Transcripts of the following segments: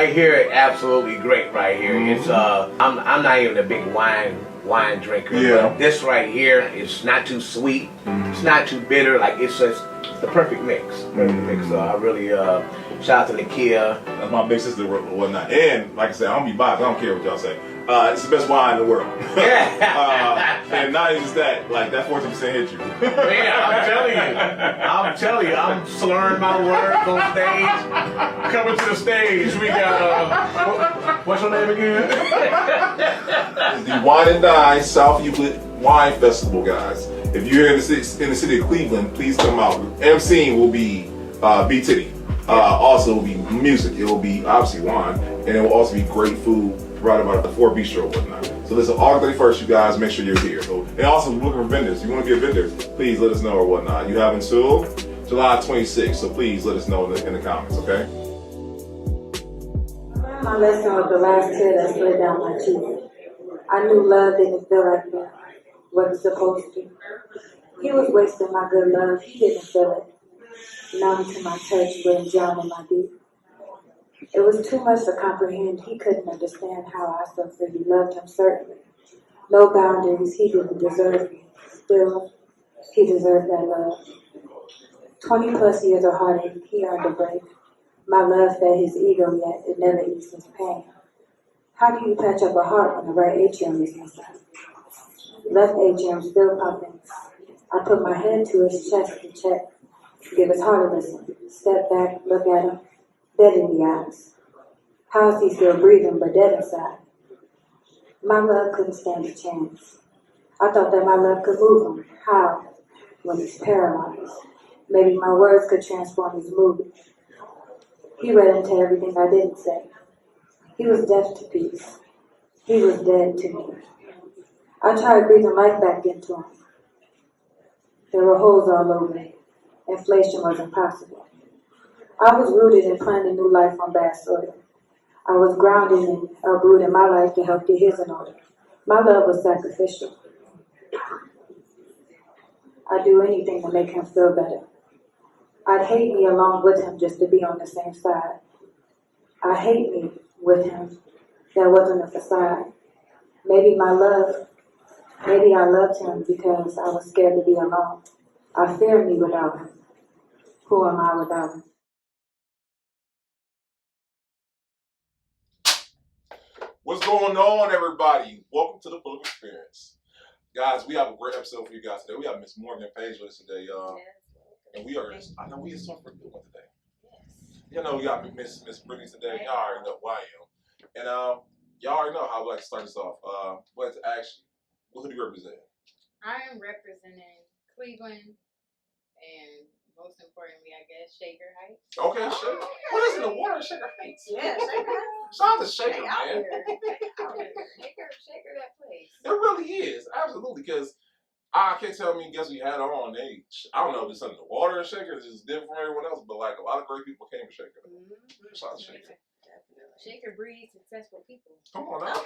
right here, absolutely great right here. It's I'm not even a big wine drinker. Yeah. But this right here is not too sweet. It's not too bitter. Like it's just the perfect mix. So I really shout out to Nakia. That's my big sister and whatnot. And like I said, I don't be biased. I don't care what y'all say. It's the best wine in the world. And not even just that, like that 14% hit you. Man, I'm telling you, I'm slurring my words on stage. Coming to the stage, we got what's your name again? It's the Wine and Dine South Euclid Wine Festival, guys. If you're in the city of Cleveland, please come out. MCing will be B Titty. Also, it will be music. It will be obviously wine, and it will also be great food right about the 4 Bistro and whatnot. So listen, August 31st, you guys make sure you're here. So, and also looking for vendors. If you want to be a vendor, please let us know or whatnot. You have until July 26th, so please let us know in the comments, okay? My lesson was the last tear that slid down my cheek. I knew love didn't feel like that, wasn't supposed to. He was wasting my good love, he didn't feel it. Numb to my touch, but drowning my deep. It was too much to comprehend. He couldn't understand how I so freely loved him, certainly. No boundaries, he didn't deserve me. Still, he deserved that love. 20 plus years of heartache, he earned a break. My love fed his ego, yet it never eased his pain. How do you patch up a heart when the right atrium is missing? Left atrium still pumping. I put my head to his chest to check. Give his heart a listen. Step back, look at him. Dead in the eyes. How is he still breathing but dead inside? My love couldn't stand a chance. I thought that my love could move him. How? When he's paralyzed. Maybe my words could transform his mood. He read into everything I didn't say. He was deaf to peace. He was dead to me. I tried breathing life back into him. There were holes all over me. Inflation was impossible. I was rooted in planting new life on bad soil. I was grounded and uprooting my life to help get his in order. My love was sacrificial. I'd do anything to make him feel better. I'd hate me along with him just to be on the same side. I hate me with him. That wasn't a facade. Maybe I loved him because I was scared to be alone. I feared me without him. Who am I without him? What's going on, everybody? Welcome to the Book Experience. Guys, we have a great episode for you guys today. We have Miss Morgan Paige with us today, and I know we are so for a good one today. Yes. You know, we got Miss Brittany today. Y'all already know who I am. And y'all already know how I like to start this off. But actually, who do you represent? I am representing Cleveland and most importantly, I guess, Shaker Heights. Okay, Shaker. What is in the water? Shaker Heights. Yeah, Shaker Heights. Shout out to Shaker, man. Shaker, that place. It really is, absolutely. Because I can't tell me guess we had on. I don't know if it's something in the water in Shaker. It's just different from everyone else. But like a lot of great people came to Shaker. Shout out to Shaker. Shaker breeds successful people. Come on now.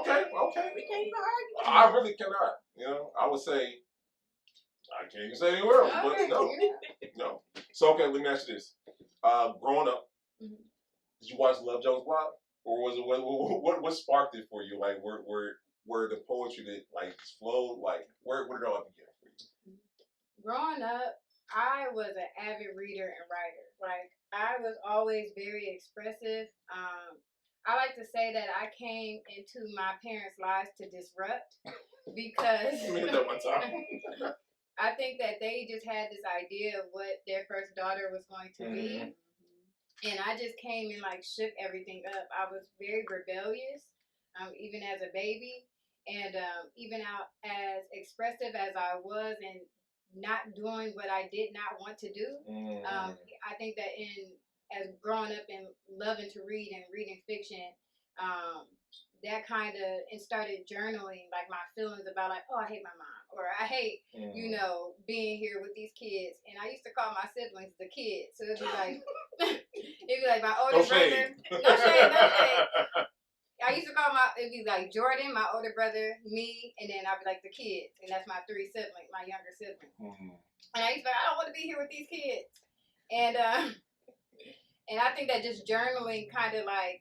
Okay. We can't even argue. I really cannot. You know, I would say. I can't even say anywhere else, but no. So okay, let me ask you this: growing up, did you watch Love Jones Block, or was it what sparked it for you? Like where the poetry that like flowed, like where did it all begin for you? Growing up, I was an avid reader and writer. Like I was always very expressive. I like to say that I came into my parents' lives to disrupt because. That one time. I think that they just had this idea of what their first daughter was going to be. And I just came and like shook everything up. I was very rebellious, even as a baby. And even out as expressive as I was and not doing what I did not want to do. I think that as growing up and loving to read and reading fiction, that kind of, and started journaling like my feelings about like, oh, I hate my mom. Or I hate, being here with these kids. And I used to call my siblings the kids. So it'd be like my older brother. No shade. I used to call it'd be like Jordan, my older brother, me, and then I'd be like the kids. And that's my 3 siblings, my younger siblings. And I used to be like, I don't want to be here with these kids. And I think that just journaling kind of like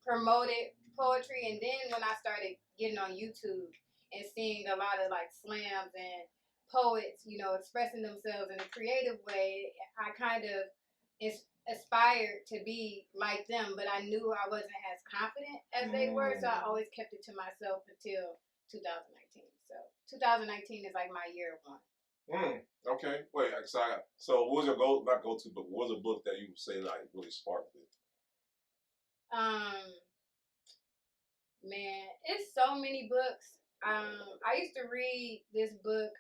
promoted poetry, and then when I started getting on YouTube and seeing a lot of like slams and poets, you know, expressing themselves in a creative way, I kind of aspired to be like them, but I knew I wasn't as confident as they were, so I always kept it to myself until 2019. So 2019 is like my year one. Okay. Wait. So what was your go? Not go to, but what was a book that you would say like really sparked it? Man, it's so many books. I used to read this book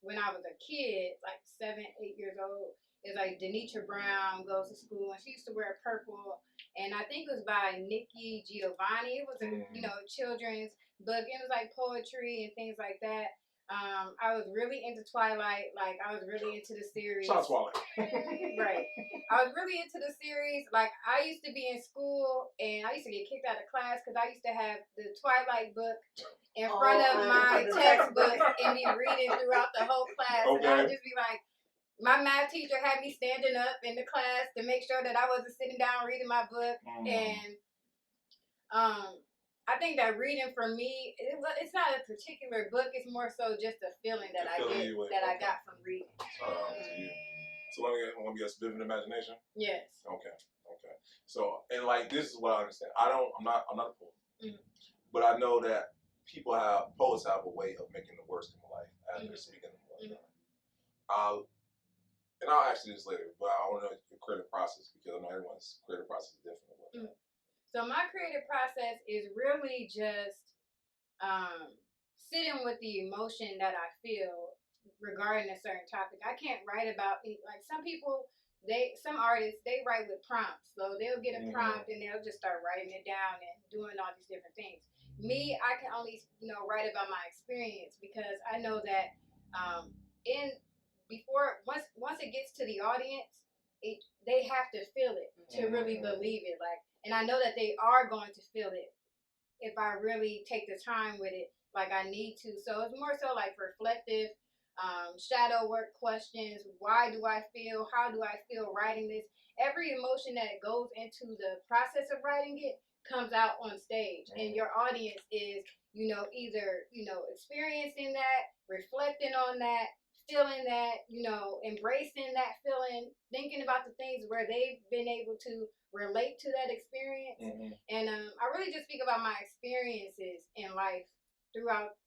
when I was a kid, like 7, 8 years old. It's like Denitra Brown Goes to School, and she used to wear purple. And I think it was by Nikki Giovanni. It was a children's book. It was like poetry and things like that. I was really into Twilight. Like, I was really into the series. Shout out Twilight. Right. I was really into the series. Like, I used to be in school, and I used to get kicked out of class because I used to have the Twilight book in front of my textbook and be reading throughout the whole class. Okay. And I'd just be like, my math teacher had me standing up in the class to make sure that I wasn't sitting down reading my book. And I think that reading for me, it's not a particular book. It's more so just a feeling that I got from reading. So let me guess, vivid imagination. Yes. Okay. So, and like this is what I understand. I'm not a poet, but I know that poets have a way of making the words come alive as they're speaking them. And I'll ask you this later, but I want to know your creative process because I know everyone's creative process is different. So my creative process is really just sitting with the emotion that I feel regarding a certain topic. I can't write about like some artists, they write with prompts. So they'll get a prompt and they'll just start writing it down and doing all these different things. Me, I can only write about my experience because I know that once it gets to the audience, they have to feel it to really believe it. Like, and I know that they are going to feel it if I really take the time with it like I need to. So it's more so like reflective, shadow work questions. Why do I feel? How do I feel writing this? Every emotion that goes into the process of writing it comes out on stage, and your audience is, either, experiencing that, reflecting on that, feeling that, embracing that feeling, thinking about the things where they've been able to relate to that experience. And I really just speak about my experiences in life throughout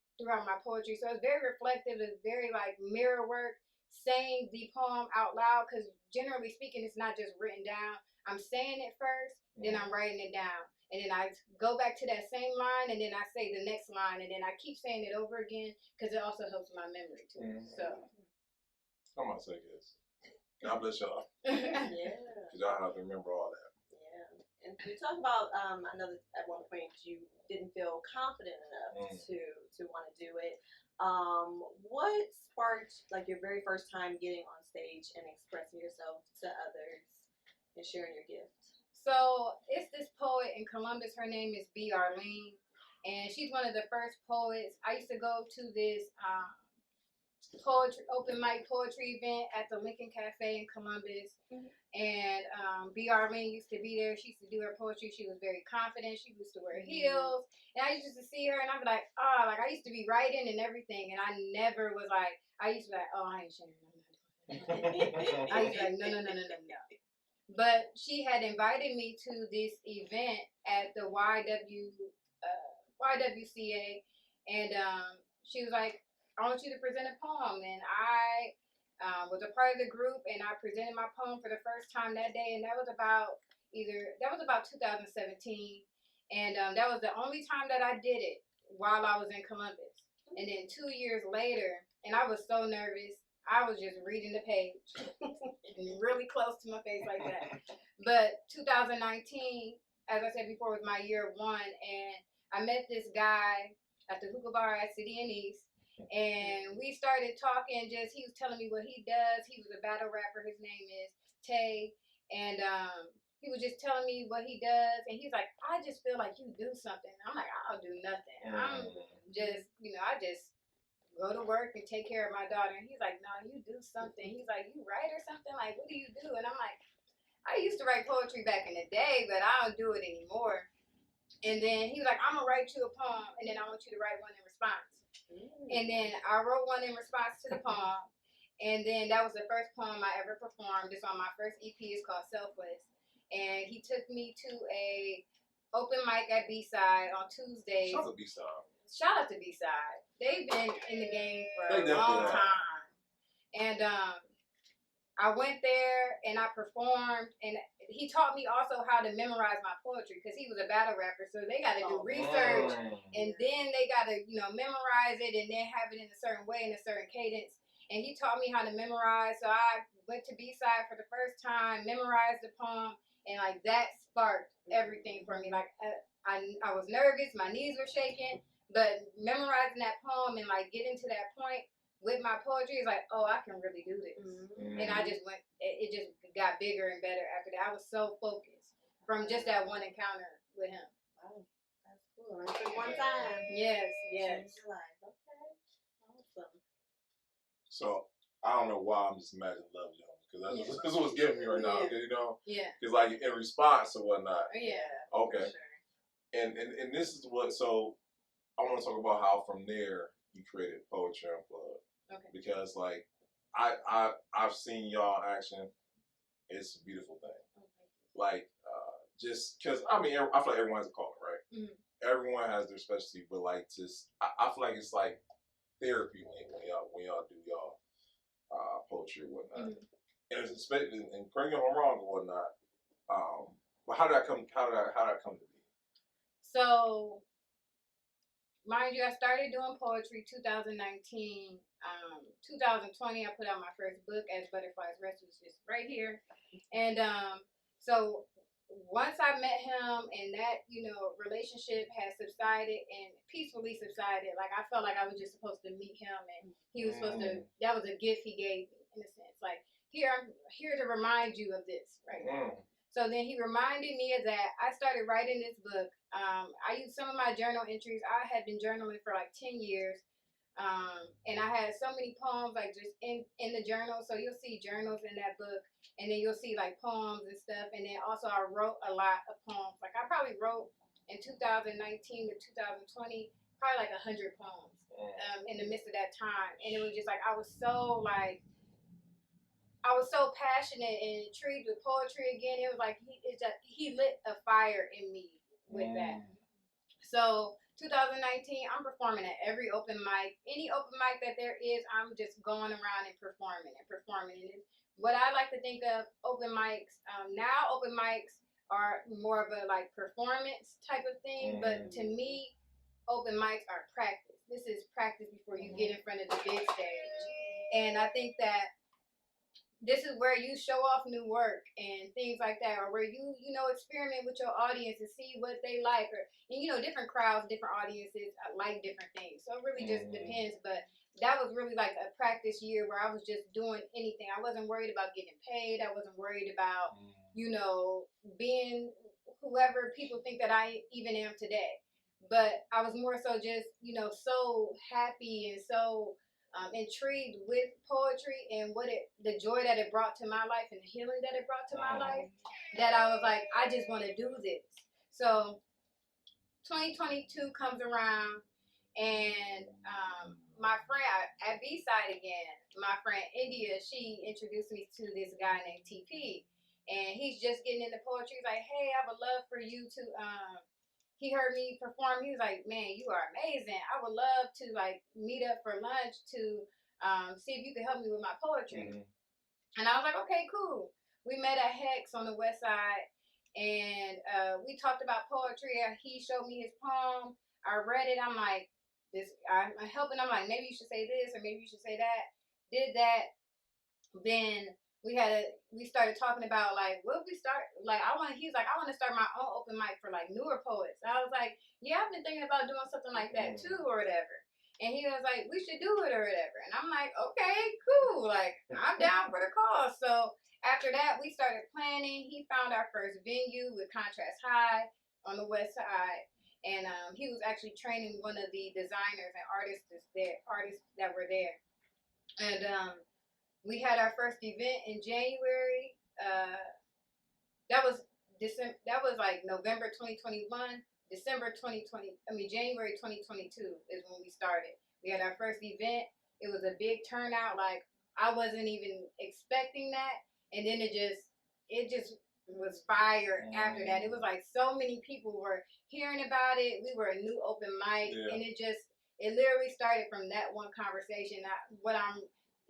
my poetry. So it's very reflective. It's very like mirror work, saying the poem out loud, because generally speaking, it's not just written down. I'm saying it first, then I'm writing it down. And then I go back to that same line, and then I say the next line, and then I keep saying it over again because it also helps my memory too. So I'm gonna say this. God bless y'all. Because y'all have to remember all that. Yeah. And we talked about, I know that at one point you didn't feel confident enough to want to do it. What sparked like your very first time getting on stage and expressing yourself to others and sharing your gift? So it's this poet in Columbus. Her name is B. Arlene, and she's one of the first poets. I used to go to this open mic poetry event at the Lincoln Cafe in Columbus, and B. Arlene used to be there. She used to do her poetry. She was very confident. She used to wear heels, and I used to see her, and I'd be like, like I used to be writing and everything, and I never was like, I used to be like, I ain't sharing nothing. I used to be like, no. But she had invited me to this event at the YWCA, and she was like, I want you to present a poem. And I was a part of the group, and I presented my poem for the first time that day, and that was about 2017, and that was the only time that I did it while I was in Columbus. And then 2 years later, and I was so nervous, I was just reading the page really close to my face like that. But 2019, as I said before, was my year one, and I met this guy at the hookah bar at City and East, and we started talking. He was telling me what he does. He was a battle rapper. His name is Tay, and he was just telling me what he does, and he's like, I just feel like you do something. I'm like, I'll do nothing. I'm just, I just go to work and take care of my daughter. And he's like, no, you do something. He's like, you write or something? Like, what do you do? And I'm like, I used to write poetry back in the day, but I don't do it anymore. And then he was like, I'm gonna write you a poem, and then I want you to write one in response. And then I wrote one in response to the poem, and then that was the first poem I ever performed. It's on my first EP. It's called Selfless. And he took me to a open mic at B-Side on Tuesdays. Shout out to B-Side. Shout out to B-Side. They've been in the game for They a long definitely have. time. And I went there and I performed, and he taught me also how to memorize my poetry because he was a battle rapper. So they got to do research, and then they got to, memorize it and then have it in a certain way, in a certain cadence. And he taught me how to memorize. So I went to B-Side for the first time, memorized the poem, and like that sparked everything for me. Like I was nervous, my knees were shaking, but memorizing that poem and like getting to that point with my poetry is like, oh, I can really do this. And I just went, it just got bigger and better after that. I was so focused from just that one encounter with him. Wow, that's cool. And for one time. Yes. Changed your life. Okay. Awesome. So I don't know why I'm just imagining Love Young because that's what's getting me right now. Cause, Yeah. because like in response or whatnot. Yeah. Okay. Sure. And this is what. So I want to talk about how from there you created Poetry Unplugged. Okay. Because like I've seen y'all action. It's a beautiful thing. Okay. Like just because I feel like everyone has a calling, right? Mm-hmm. Everyone has their specialty, but like just I feel like it's like therapy when y'all do y'all poetry and whatnot. Mm-hmm. And it's especially and correct me if I'm wrong or whatnot. But how did that come? How did that come to be? So, mind you, I started doing poetry 2019. 2020, I put out my first book, As Butterflies Rest, which is right here. And so once I met him and that, relationship had subsided and peacefully subsided, like I felt like I was just supposed to meet him and he was supposed to, that was a gift he gave me in a sense. Like, I'm here to remind you of this right now. So then he reminded me of that. I started writing this book. I used some of my journal entries. I had been journaling for like 10 years. And I had so many poems like just in the journal. So you'll see journals in that book, and then you'll see like poems and stuff. And then also I wrote a lot of poems. Like I probably wrote in 2019 to 2020 probably like 100 poems in the midst of that time. And it was just like I was so passionate and intrigued with poetry again. It was like he lit a fire in me with that. So 2019, I'm performing at every open mic. Any open mic that there is, I'm just going around and performing. And what I like to think of open mics, now open mics are more of a like performance type of thing. But to me, open mics are practice. This is practice before you get in front of the big stage. And I think that this is where you show off new work and things like that, or where you experiment with your audience and see what they like, and different crowds, different audiences like different things. So it really just depends. But that was really like a practice year where I was just doing anything. I wasn't worried about getting paid. I wasn't worried about, being whoever people think that I even am today. But I was more so just, so happy and so intrigued with poetry and the joy that it brought to my life and the healing that it brought to my life, that I was like, I just want to do this. So 2022 comes around, and my friend at B-Side again, my friend India, she introduced me to this guy named TP, and he's just getting into poetry. He's like, hey, I would love for you to he heard me perform. He was like, man, you are amazing. I would love to like meet up for lunch to see if you could help me with my poetry. And I was like, okay, cool. We met at Hex on the West Side, and we talked about poetry. He showed me his poem. I read it. I'm like, I'm helping. I'm like, maybe you should say this or maybe you should say that. Did that. Then we started talking about like, what if we start, like, he was like, I want to start my own open mic for like newer poets. And I was like, yeah, I've been thinking about doing something like that too or whatever. And he was like, we should do it or whatever. And I'm like, okay, cool. Like, I'm down for the cause. So after that, we started planning. He found our first venue with Contrast High on the West Side. And he was actually training one of the designers and artists that were there. And we had our first event in January. That was like November 2021. January 2022 is when we started. We had our first event. It was a big turnout. Like, I wasn't even expecting that. And then it just was fire after that. It was like so many people were hearing about it. We were a new open mic, and it literally started from that one conversation.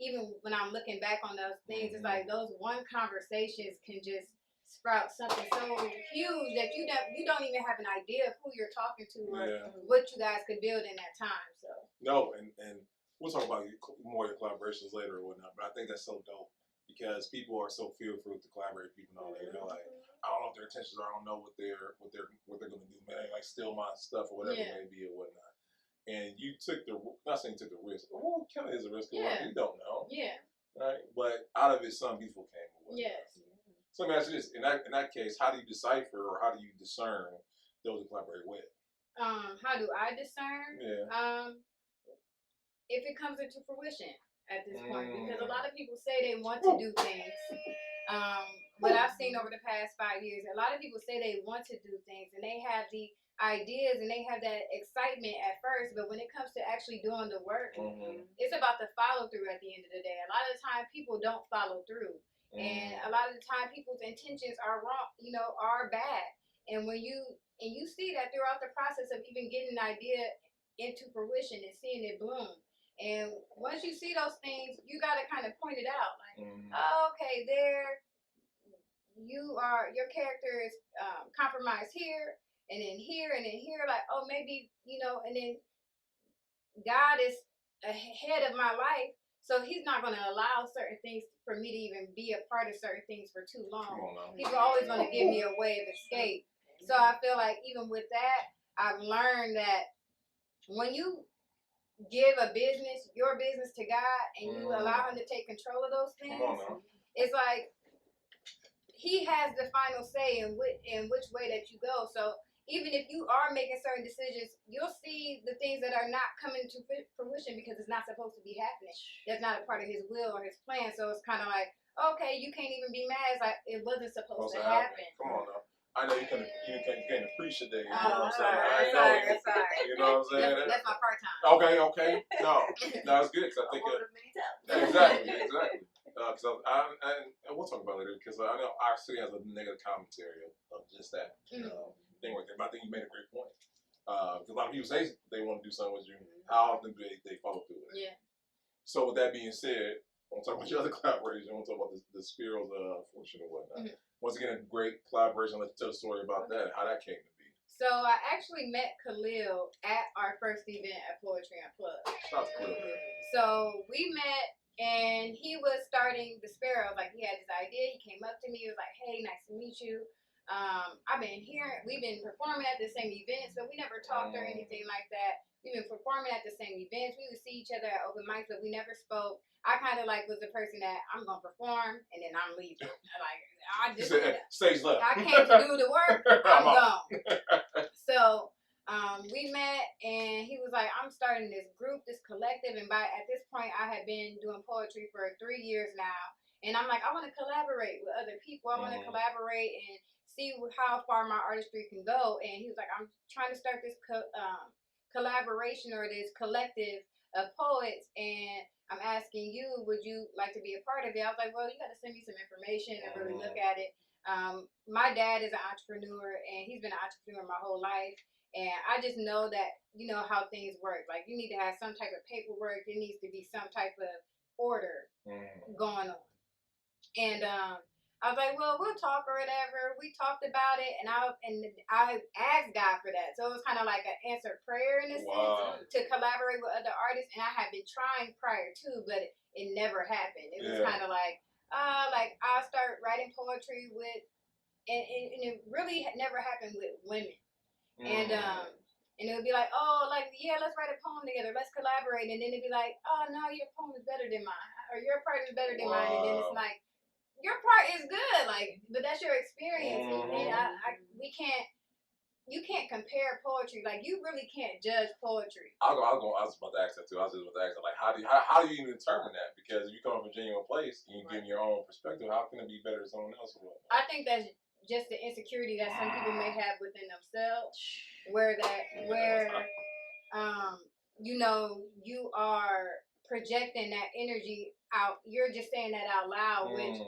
Even when I'm looking back on those things, it's like those one conversations can just sprout something so huge that you don't even have an idea of who you're talking to or what you guys could build in that time. So no, and we'll talk about more of your collaborations later or whatnot. But I think that's so dope because people are so fearful to collaborate with people now. They're like, I don't know what their intentions are. I don't know what they're gonna do. Man, like steal my stuff or whatever it may be or whatnot. And you took not saying you took the risk. Well, kind of is a risk. You don't know. Yeah. Right. But out of it, some beautiful came away. Yes. So let me ask you this: in that case, how do you decipher or how do you discern those you collaborate with? How do I discern? Yeah. If it comes into fruition at this point, because a lot of people say they want to do things. What I've seen over the past 5 years, a lot of people say they want to do things and they have the ideas and they have that excitement at first, but when it comes to actually doing the work, it's about the follow through at the end of the day. A lot of the time people don't follow through, and a lot of the time people's intentions are wrong, are bad. And when you see that throughout the process of even getting an idea into fruition and seeing it bloom. And once you see those things, you got to kind of point it out, like, oh, okay, your character is compromised here. And then here, like, oh, maybe, and then God is ahead of my life, so he's not going to allow certain things for me to even be a part of certain things for too long. He's always going to give me a way of escape. So I feel like even with that, I've learned that when you give your business to God, and you allow him to take control of those things, it's like he has the final say in which way that you go. So even if you are making certain decisions, you'll see the things that are not coming to fruition because it's not supposed to be happening. That's not a part of his will or his plan. So it's kind of like, okay, you can't even be mad. It's like it wasn't supposed to happen. Come on now. I know you can't appreciate. You know what I'm saying? Sorry. You know what I'm saying? That's my part time. Okay. No, it's good because I think exactly. Because and we'll talk about it later because I know our city has a negative commentary of just that thing right there. But I think you made a great point. Because a lot of people say they want to do something with you. How often do they follow through with it? Yeah. So with that being said, I want to talk about your other collaboration. I want to talk about the Sparrow's fortune and whatnot. Once again, a great collaboration. Let's tell a story about that, how that came to be. So I actually met Khalil at our first event at Poetry Unplugged. Shout out to Khalil, man. So we met, and he was starting the Sparrow. Like, he had this idea. He came up to me. He was like, hey, nice to meet you. We've been performing at the same events, but we never talked or anything like that. We've been performing at the same events. We would see each other at open mics, but we never spoke. I kind of was the person that I'm going to perform, and then I'm leaving. Stage left. I came to do the work. I'm gone. So we met, and he was like, I'm starting this group, this collective, and at this point, I had been doing poetry for 3 years now. And I'm like, I want to collaborate with other people. I want to collaborate and see how far my artistry can go. And he was like, I'm trying to start this collaboration or this collective of poets, and I'm asking you, would you like to be a part of it? I was like, well, you got to send me some information and really look at it. My dad is an entrepreneur, and he's been an entrepreneur my whole life. And I just know that, how things work. Like, you need to have some type of paperwork. There needs to be some type of order going on. And I was like, well, we'll talk or whatever. We talked about it, and I asked God for that. So it was kind of like an answered prayer in a sense to collaborate with other artists. And I had been trying prior to, but it never happened. It was kind of like I'll start writing poetry with, and it really never happened with women. And it would be like, oh, let's write a poem together. Let's collaborate. And then it'd be like, oh, no, your poem is better than mine, or your part is better than mine. And then it's like, your part is good, but that's your experience. And you can't compare poetry. Like, you really can't judge poetry. I was about to ask that too. I was just about to ask that, how do you even determine that? Because if you come from a genuine place and you give your own perspective, how can it be better than someone else? I think that's just the insecurity that some people may have within themselves, where you know, you are projecting that energy out. You're just saying that out loud, which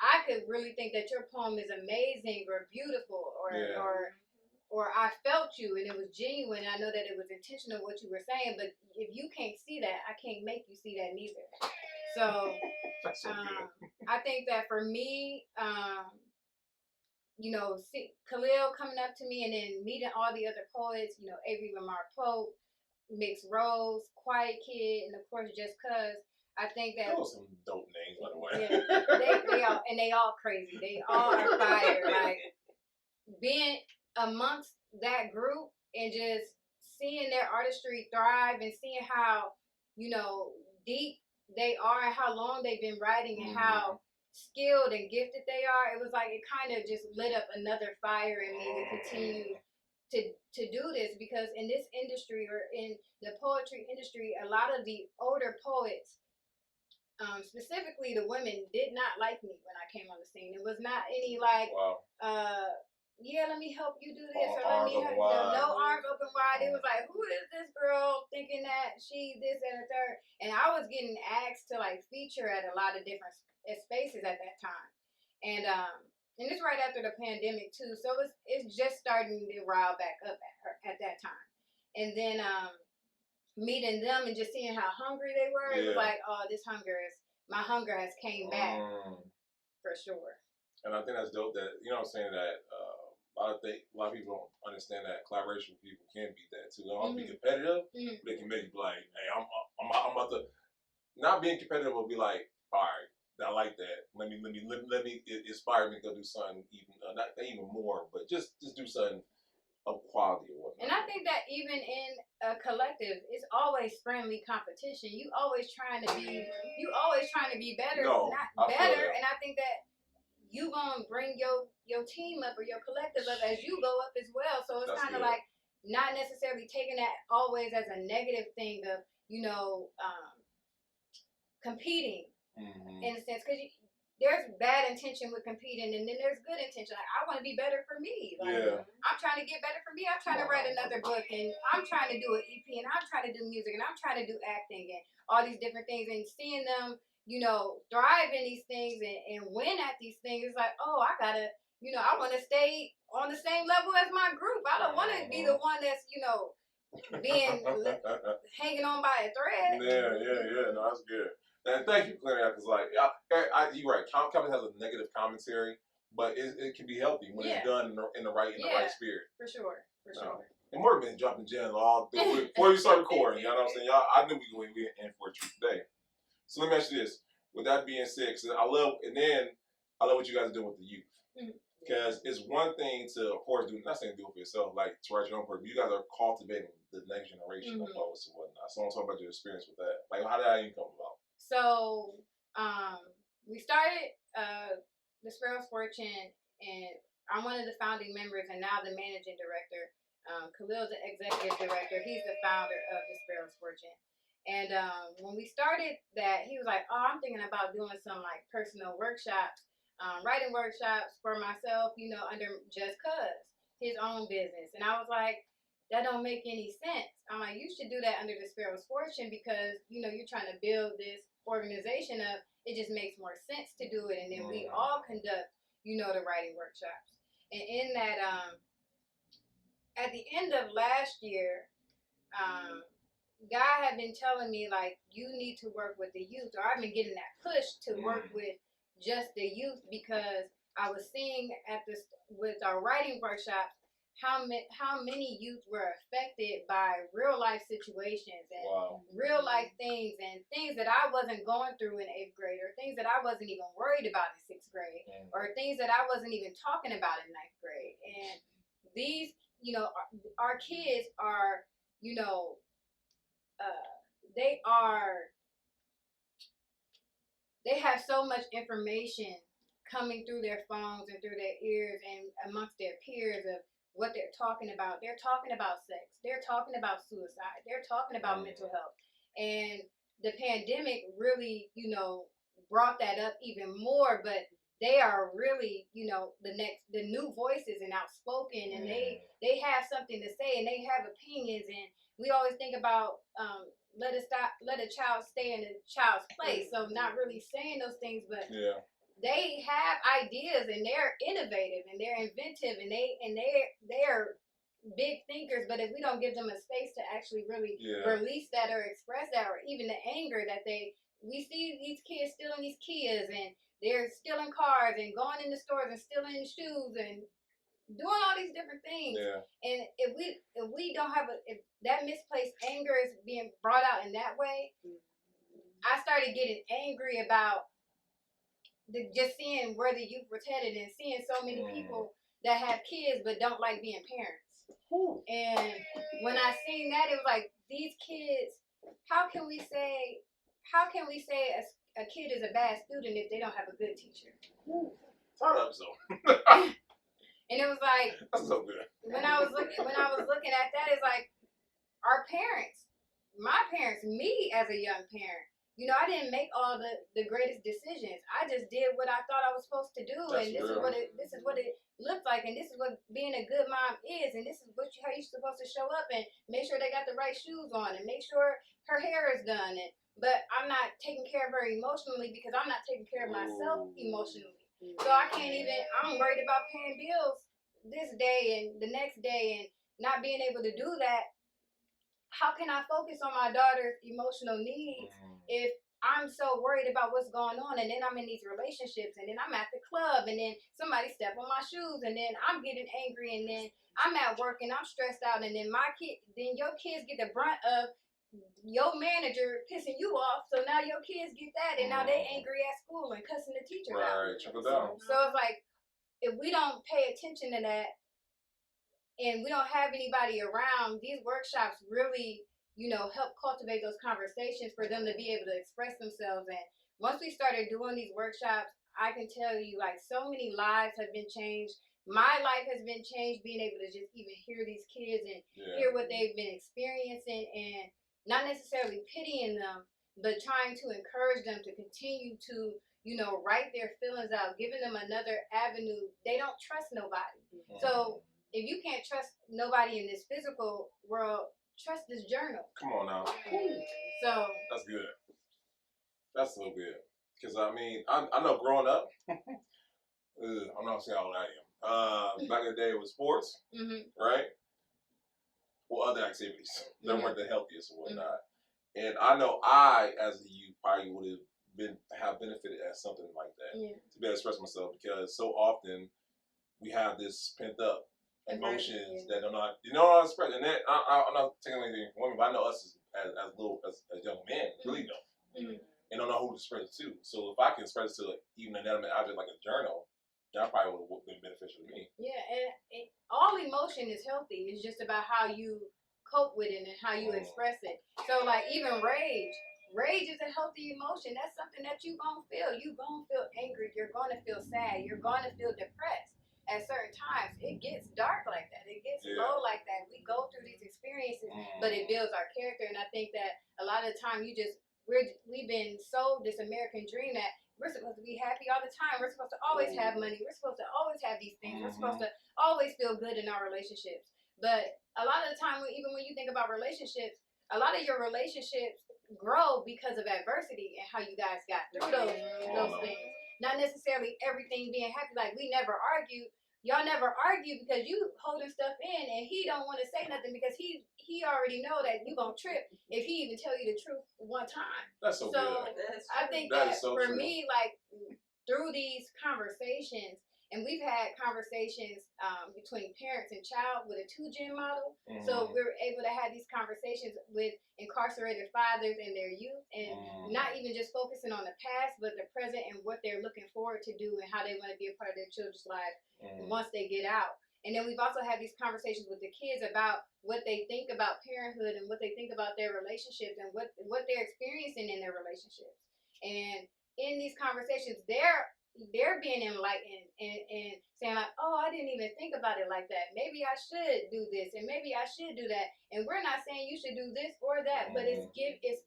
I could really think that your poem is amazing or beautiful, or I felt you and it was genuine. I know that it was intentional what you were saying, but if you can't see that, I can't make you see that neither. So, I think that for me, you know, see Khalil coming up to me and then meeting all the other poets, you know, Avery Lamar Pope, Mix Rose, Quiet Kid, and of course Just Cuz. I think that those are some dope names, by the way. Yeah, they all crazy. They all are fire. Like being amongst that group and just seeing their artistry thrive and seeing how, you know, deep they are and how long they've been writing and how skilled and gifted they are. It was like it kind of just lit up another fire in me to continue to do this, because in this industry or in the poetry industry, a lot of the older poets, specifically the women, did not like me when I came on the scene. It was not any like, yeah, let me help you do this, or let me help you. No arms open wide. It was like, who is this girl thinking that she this and the third? And I was getting asked to like feature at a lot of different spaces at that time, and it's right after the pandemic too, so it's just starting to rile back up at that time, and then meeting them and just seeing how hungry they were, it was like, oh, my hunger has came back for sure. And I think that's dope that, you know what I'm saying, that a lot of people don't understand that collaboration with people can beat that too. They don't be competitive, but they can make you be like, hey, I'm about to, not being competitive will be like, all right, I like that. Let me inspire me to go do something even not even more, but just do something of quality or whatnot. And I think that even in a collective, it's always friendly competition. You always trying to be better, not better. And I think that you gonna bring your team up or your collective up as you go up as well. So it's kind of like not necessarily taking that always as a negative thing of, you know, competing. In a sense, because there's bad intention with competing, and then there's good intention. Like, I want to be better for me. Like, I'm trying to get better for me. I'm trying to write another book, and I'm trying to do an EP, and I'm trying to do music, and I'm trying to do acting, and all these different things. And seeing them, you know, thrive in these things and win at these things, it's like, oh, I gotta, you know, I want to stay on the same level as my group. I don't want to be the one that's, you know, being hanging on by a thread. Yeah. No, that's good. And thank you for clearing that, because like, you're right. Comedy has a negative commentary, but it can be healthy when it's done in the right spirit. For sure. And Morgan been dropping gems all before you start recording. You know what I'm saying? I knew we were in for a treat today. So let me ask you this: with that being said, I love what you guys are doing with the youth. Because it's one thing to, of course, not saying do it for yourself, like to write your own poetry, but you guys are cultivating the next generation of poets and whatnot. So I want to talk about your experience with that. Like, how did that even come about? So, we started the Sparrow's Fortune, and I'm one of the founding members and now the managing director. Khalil's the executive director. He's the founder of the Sparrow's Fortune. And when we started that, he was like, oh, I'm thinking about doing some like personal workshops, writing workshops for myself, you know, under Just Cuz, his own business. And I was like, that don't make any sense. I'm like, you should do that under the Sparrow's Fortune, because, you know, you're trying to build this organization up. It just makes more sense to do it. And then we all conduct, you know, the writing workshops. And in that, at the end of last year, God had been telling me, like, you need to work with the youth, or I've been getting that push to work with just the youth, because I was seeing with our writing workshops, how many youth were affected by real life situations and real life things, and things that I wasn't going through in 8th grade, or things that I wasn't even worried about in 6th grade, or things that I wasn't even talking about in 9th grade. And these, you know, our kids are, you know, they have so much information coming through their phones and through their ears and amongst their peers of what they're talking about. They're talking about sex. They're talking about suicide. They're talking about mental health. And the pandemic really, you know, brought that up even more. But they are really, you know, the new voices and outspoken, and they have something to say, and they have opinions, and we always think about let a child stay in a child's place, so not really saying those things, but they have ideas, and they're innovative, and they're inventive, and they're big thinkers. But if we don't give them a space to actually really release that or express that, or even the anger that we see these kids stealing these Kias, and they're stealing cars and going in the stores and stealing shoes and doing all these different things. And if we don't have if that misplaced anger is being brought out in that way, I started getting angry about just seeing where the youth was headed, and seeing so many people that have kids but don't like being parents. And when I seen that, it was like, these kids, how can we say a kid is a bad student if they don't have a good teacher? Turn up, so. And it was like, that's so good. When I was looking at that, it's like, our parents, my parents, me as a young parent, you know, I didn't make all the greatest decisions. I just did what I thought I was supposed to do, and this is what it looked like, and this is what being a good mom is, and this is how you're supposed to show up, and make sure they got the right shoes on, and make sure her hair is done. But I'm not taking care of her emotionally, because I'm not taking care of myself emotionally. So I'm worried about paying bills this day and the next day, and not being able to do that. How can I focus on my daughter's emotional needs if I'm so worried about what's going on, and then I'm in these relationships, and then I'm at the club, and then somebody step on my shoes, and then I'm getting angry, and then I'm at work and I'm stressed out, and then your kids get the brunt of your manager pissing you off, so now your kids get that, and now they angry at school and cussing the teachers out. Right, trickle down. So it's like, if we don't pay attention to that, and we don't have anybody around, these workshops really, you know, help cultivate those conversations for them to be able to express themselves. And once we started doing these workshops, I can tell you, like, so many lives have been changed. My life has been changed, being able to just even hear these kids and hear what they've been experiencing, and not necessarily pitying them, but trying to encourage them to continue to, you know, write their feelings out, giving them another avenue. They don't trust nobody. So if you can't trust nobody in this physical world, trust this journal. Come on now. So that's good. That's so good. Because I mean, I know growing up, I'm not saying how old I am. Back in the day, it was sports, right? Well, other activities that weren't the healthiest or whatnot. And I know I, as a youth, probably would have benefited at something like that to be able to express myself, because so often we have this pent up emotions that are not, you know what I'm expressing. And then I'm not taking anything from women, but I know us as young men really don't, and don't know who to express it to. So if I can express it to even an inanimate object like a journal, that probably would have been beneficial to me. Yeah, and all emotion is healthy. It's just about how you cope with it and how you express it. So like, even rage is a healthy emotion. That's something that you gonna feel. You gonna feel angry. You're gonna feel sad. You're gonna feel depressed. At certain times, it gets dark like that. It gets low like that. We go through these experiences, but it builds our character. And I think that a lot of the time, we've been sold this American dream that we're supposed to be happy all the time. We're supposed to always have money. We're supposed to always have these things. We're supposed to always feel good in our relationships. But a lot of the time, even when you think about relationships, a lot of your relationships grow because of adversity and how you guys got through those things. Not necessarily everything being happy. Like, we never argue. Y'all never argue because you holding stuff in, and he don't want to say nothing because he already know that you gonna trip if he even tell you the truth one time. That's so good. I think that for me, like, through these conversations, and we've had conversations between parents and child with a 2-gen model. So we're able to have these conversations with incarcerated fathers and their youth, and not even just focusing on the past, but the present and what they're looking forward to do and how they want to be a part of their children's lives once they get out. And then we've also had these conversations with the kids about what they think about parenthood and what they think about their relationships and what they're experiencing in their relationships. And in these conversations, they're being enlightened and saying like, oh, I didn't even think about it like that. Maybe I should do this, and maybe I should do that. And we're not saying you should do this or that, but it's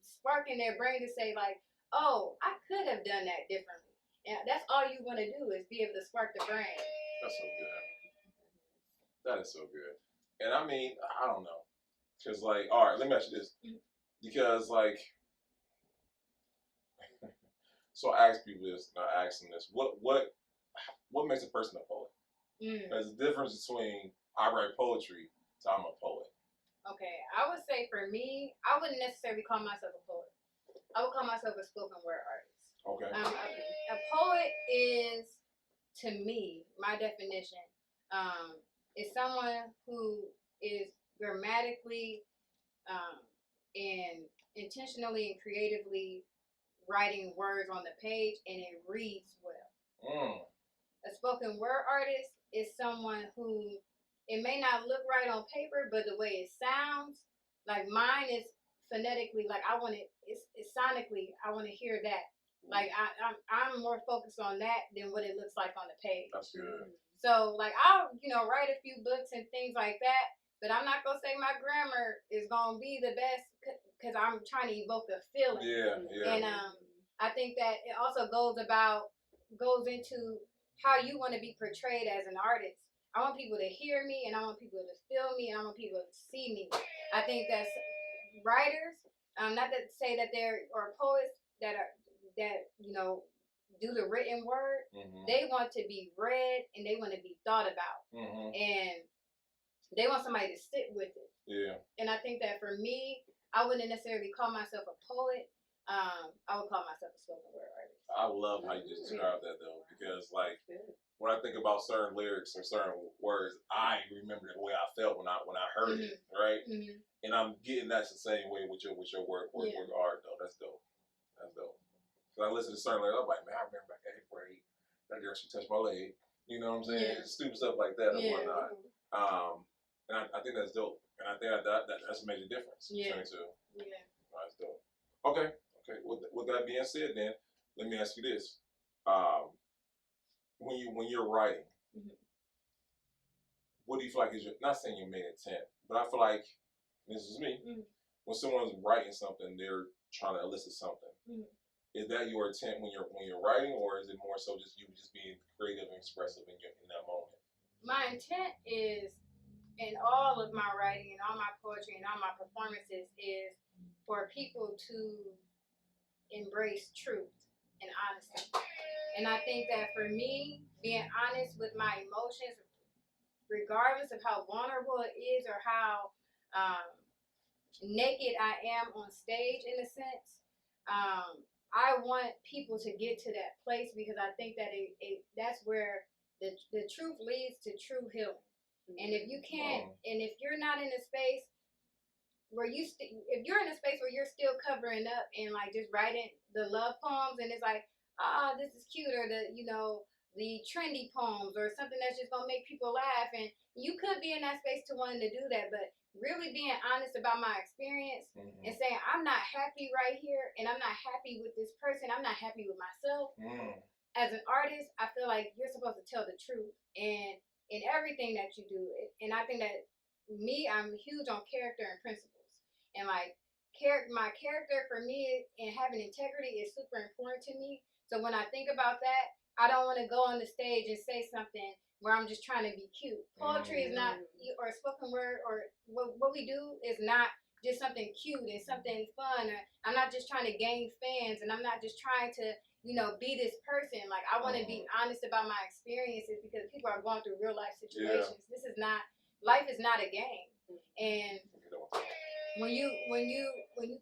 sparking their brain to say like, oh, I could have done that differently. And that's all you want to do is be able to spark the brain. That's so good. That is so good. And I mean, I don't know. Because, like, all right, let me ask you this. Because, like, so I ask people this, and I ask them this. What makes a person a poet? There's a difference between I write poetry to I'm a poet. Okay, I would say for me, I wouldn't necessarily call myself a poet. I would call myself a spoken word artist. Okay. A poet is, to me, my definition, is someone who is grammatically and intentionally and creatively writing words on the page, and it reads well. A spoken word artist is someone who, it may not look right on paper, but the way it sounds, like mine is phonetically, like I want it, it's sonically, I want to hear that. Like I'm more focused on that than what it looks like on the page. That's good. So like I'll write a few books and things like that, but I'm not gonna say my grammar is gonna be the best because I'm trying to evoke a feeling. Yeah. And I think that it also goes into how you want to be portrayed as an artist. I want people to hear me, and I want people to feel me, and I want people to see me. I think that's writers, not to say that or poets that do the written word. They want to be read and they want to be thought about, and they want somebody to sit with it. Yeah. And I think that for me, I wouldn't necessarily call myself a poet. I would call myself a spoken word artist. I love how you just described that though, because like when I think about certain lyrics or certain words, I remember the way I felt when I heard it, right? And I'm getting that the same way with your work art though. That's dope. That's dope. Cause I listen to certain lyrics, I'm like, man, I remember back in 8th grade, that girl, she touched my leg. You know what I'm saying? Yeah. Stupid stuff like that and whatnot. And I think that's dope. And I think that's a major difference between the two. Yeah. That's dope. Okay. With that being said, then let me ask you this: when you're writing, what do you feel like is not saying your main intent, but I feel like this is me. When someone's writing something, they're trying to elicit something. Is that your intent when you're writing, or is it more so just you just being creative and expressive in that moment? My intent is, in all of my writing and all my poetry and all my performances, is for people to embrace truth and honesty. And I think that for me, being honest with my emotions, regardless of how vulnerable it is or how naked I am on stage, in a sense, I want people to get to that place, because I think that that's where the truth leads to true healing. And if you can't, and if you're not in a space where if you're in a space where you're still covering up and like just writing the love poems, and it's like, this is cute, or the trendy poems or something that's just gonna make people laugh, and you could be in that space to wanting to do that, but really being honest about my experience and saying, I'm not happy right here, and I'm not happy with this person, I'm not happy with myself. As an artist, I feel like you're supposed to tell the truth and in everything that you do. And I think that I'm huge on character and principles. And like my character for me and having integrity is super important to me. So when I think about that, I don't want to go on the stage and say something where I'm just trying to be cute. Poetry is not, or spoken word, or what we do is not just something cute and something fun. Or I'm not just trying to gain fans, and I'm not just trying to, be this person. Like, I want to be honest about my experiences, because people are going through real life situations. Life is not a game. And when you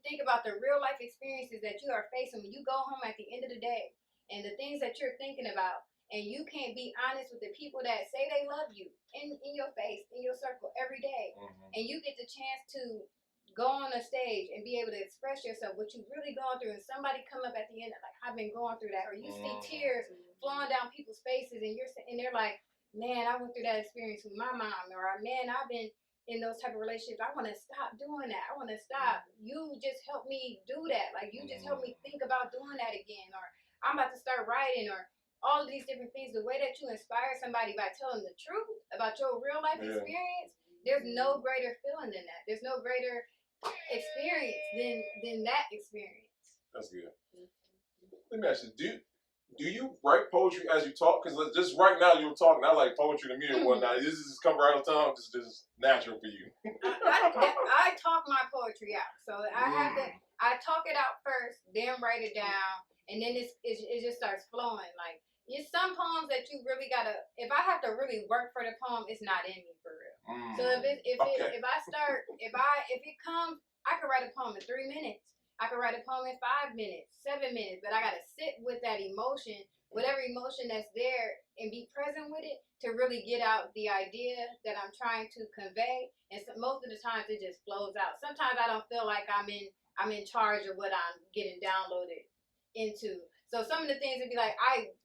think about the real life experiences that you are facing, when you go home at the end of the day, and the things that you're thinking about, and you can't be honest with the people that say they love you in your face, in your circle every day, and you get the chance to go on a stage and be able to express yourself, what you've really gone through, and somebody come up at the end like, I've been going through that, or you see tears flowing down people's faces, and they're like, man, I went through that experience with my mom, or man, I've been in those type of relationships. I want to stop doing that. I want to stop. You just help me do that. Like, you just help me think about doing that again, or I'm about to start writing, or all of these different things. The way that you inspire somebody by telling the truth about your real life experience, there's no greater feeling than that. There's no greater experience than that experience. That's good. Let me ask you, Do you write poetry as you talk? Because just right now you're talking, I like poetry to me and whatnot. This is just come right on tongue, just natural for you. I talk my poetry out, so I talk it out first, then write it down, and then it just starts flowing. Like it's some poems that you really gotta. If I have to really work for the poem, it's not in me for real. So if it comes, I could write a poem in 3 minutes. I could write a poem in 5 minutes, 7 minutes, but I gotta sit with that emotion, whatever emotion that's there, and be present with it to really get out the idea that I'm trying to convey. And so most of the times it just flows out. Sometimes I don't feel like I'm in charge of what I'm getting downloaded into. So some of the things would be like,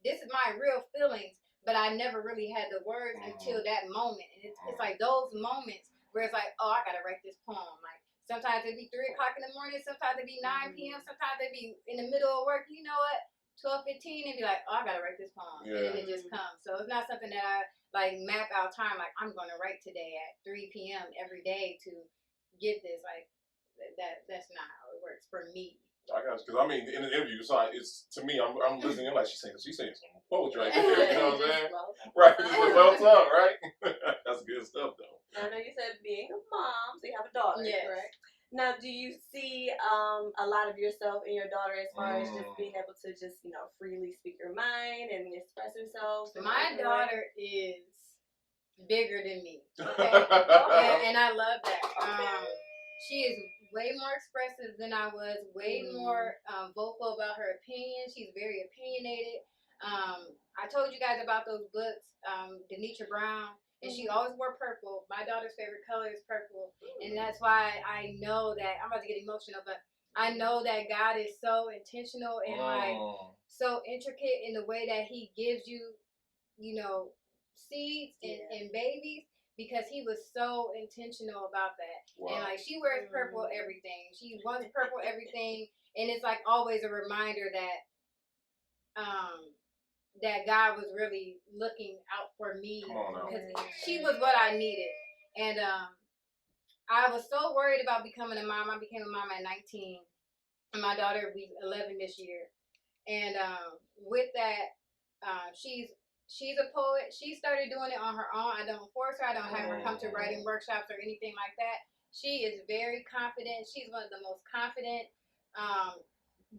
this is my real feelings, but I never really had the words until that moment. And it's like those moments where it's like, oh, I gotta write this poem. Like sometimes it'd be 3 o'clock in the morning, sometimes it'd be 9 p.m., sometimes it'd be in the middle of work. You know what? 12:15 and be like, oh, I gotta write this poem, and then it just comes. So it's not something that I like map out time. Like I'm gonna write today at 3 p.m. every day to get this. Like that's not how it works for me. I got you, because I mean, in an interview, it's to me, I'm listening in like she's saying some poetry right there. You know what I'm saying? Right, just well done, right? That's good stuff, though. I know you said being a mom, so you have a daughter, correct? Now, do you see a lot of yourself in your daughter as far as just being able to just, freely speak your mind and express yourself? My daughter is bigger than me. Okay? and I love that. She is way more expressive than I was, way more vocal about her opinion. She's very opinionated. I told you guys about those books, Denitra Brown. And she always wore purple. My daughter's favorite color is purple. And that's why I know that, I'm about to get emotional, but I know that God is so intentional and like so intricate in the way that he gives you, seeds and babies, because he was so intentional about that. Wow. And like she wears purple everything. She wants purple everything. And it's like always a reminder that that God was really looking out for me because she was what I needed. And I was so worried about becoming a mom. I became a mom at 19, and my daughter will be 11 this year. And with that, she's a poet. She started doing it on her own. I don't force her. I don't have her come to writing workshops or anything like that. She is very confident. She's one of the most confident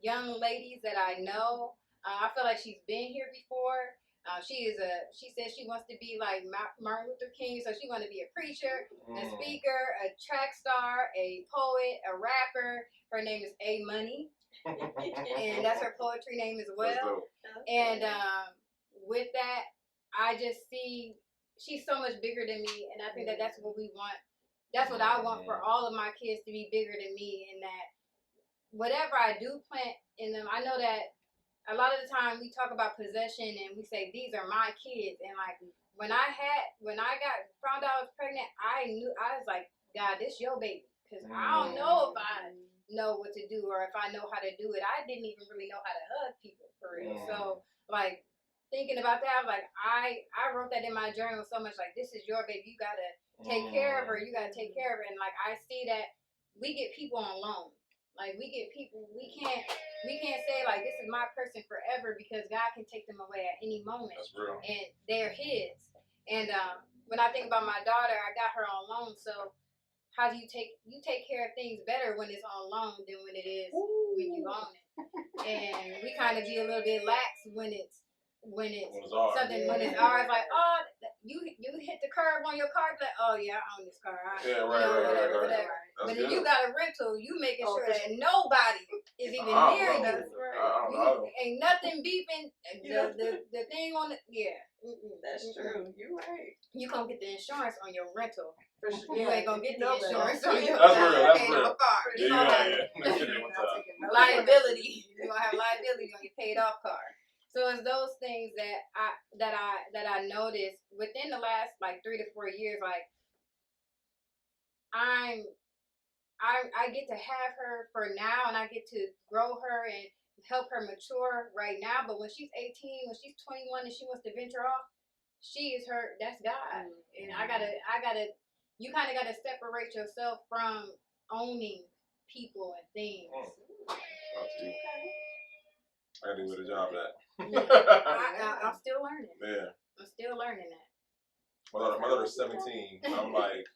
young ladies that I know. I feel like she's been here before. She says she wants to be like Martin Luther King, so she wants to be a preacher, a speaker, a track star, a poet, a rapper. Her name is A Money, and that's her poetry name as well. And with that, I just see she's so much bigger than me, and I think that's what we want. That's what I want for all of my kids, to be bigger than me, and that whatever I do plant in them, I know that. A lot of the time we talk about possession and we say these are my kids, and like when I found out I was pregnant, I was like, God, this your baby, because I don't know if I know what to do or if I know how to do it. I didn't even really know how to hug people for real. So like thinking about that, I was like, I wrote that in my journal so much, like this is your baby, you gotta take care of her, and like I see that we get people on loan. Like we get people, we can't say like this is my person forever, because God can take them away at any moment. That's real. And they're his. And when I think about my daughter, I got her on loan. So how do you take care of things better when it's on loan than when it is when you own it? And we kind of be a little bit lax when it's something when it's ours. Like, oh, you hit the curb on your car, like, oh yeah, I own this car. Whatever. But then you got a rental, you making sure that nobody is even near you. That's right. Ain't nothing beeping. The thing on the That's true. You're right. You gonna get the insurance on your rental. For sure. You ain't gonna get the insurance on your That's real. car. You gonna have liability. You gonna have liability on your paid off car. So it's those things that I noticed within the last like 3 to 4 years. Like I get to have her for now, and I get to grow her and help her mature right now. But when she's 18, when she's 21, and she wants to venture off, that's God. And I gotta. You kind of gotta separate yourself from owning people and things. I gotta do with a job at. I'm still learning. Yeah. I'm still learning that. My daughter's 17. And I'm like,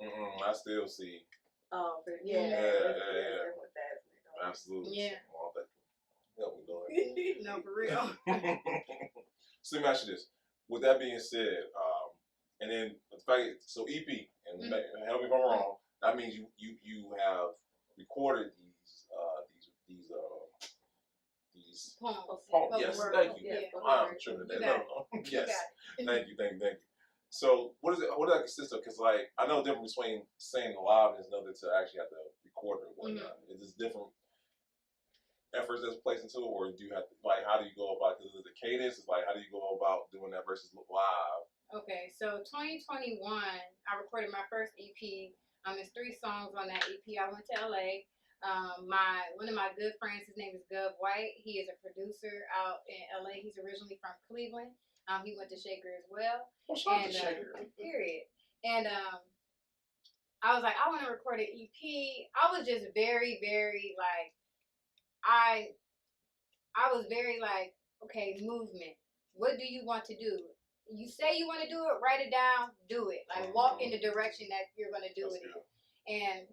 I still see. Oh, but Yeah. With that. Absolutely. Yeah. All that. Help me, Lord. No, for real. So let me ask you this. With that being said, and then the fact, so EP, and help me if I'm wrong, that means you have recorded these poems. Yes, thank you. I'm tripping that. No. Yes. Thank you. So what does that consist of? Because like I know the difference between saying it live and another to actually have to record it or whatnot. Is this different efforts that's placed into it, or do you have to, like, how do you go about it? Because the cadence is like, how do you go about doing that versus live? Okay, so 2021, I recorded my first EP. There's 3 songs on that EP. I went to LA. One of my good friends, his name is Gov White. He is a producer out in LA. He's originally from Cleveland. He went to Shaker as well. Well, shout out to Shaker. Period. And I was like, I want to record an EP. I was just very, very like, I was very like, okay, movement. What do you want to do? You say you want to do it, write it down, do it. Like walk in the direction that you're going to do it in. And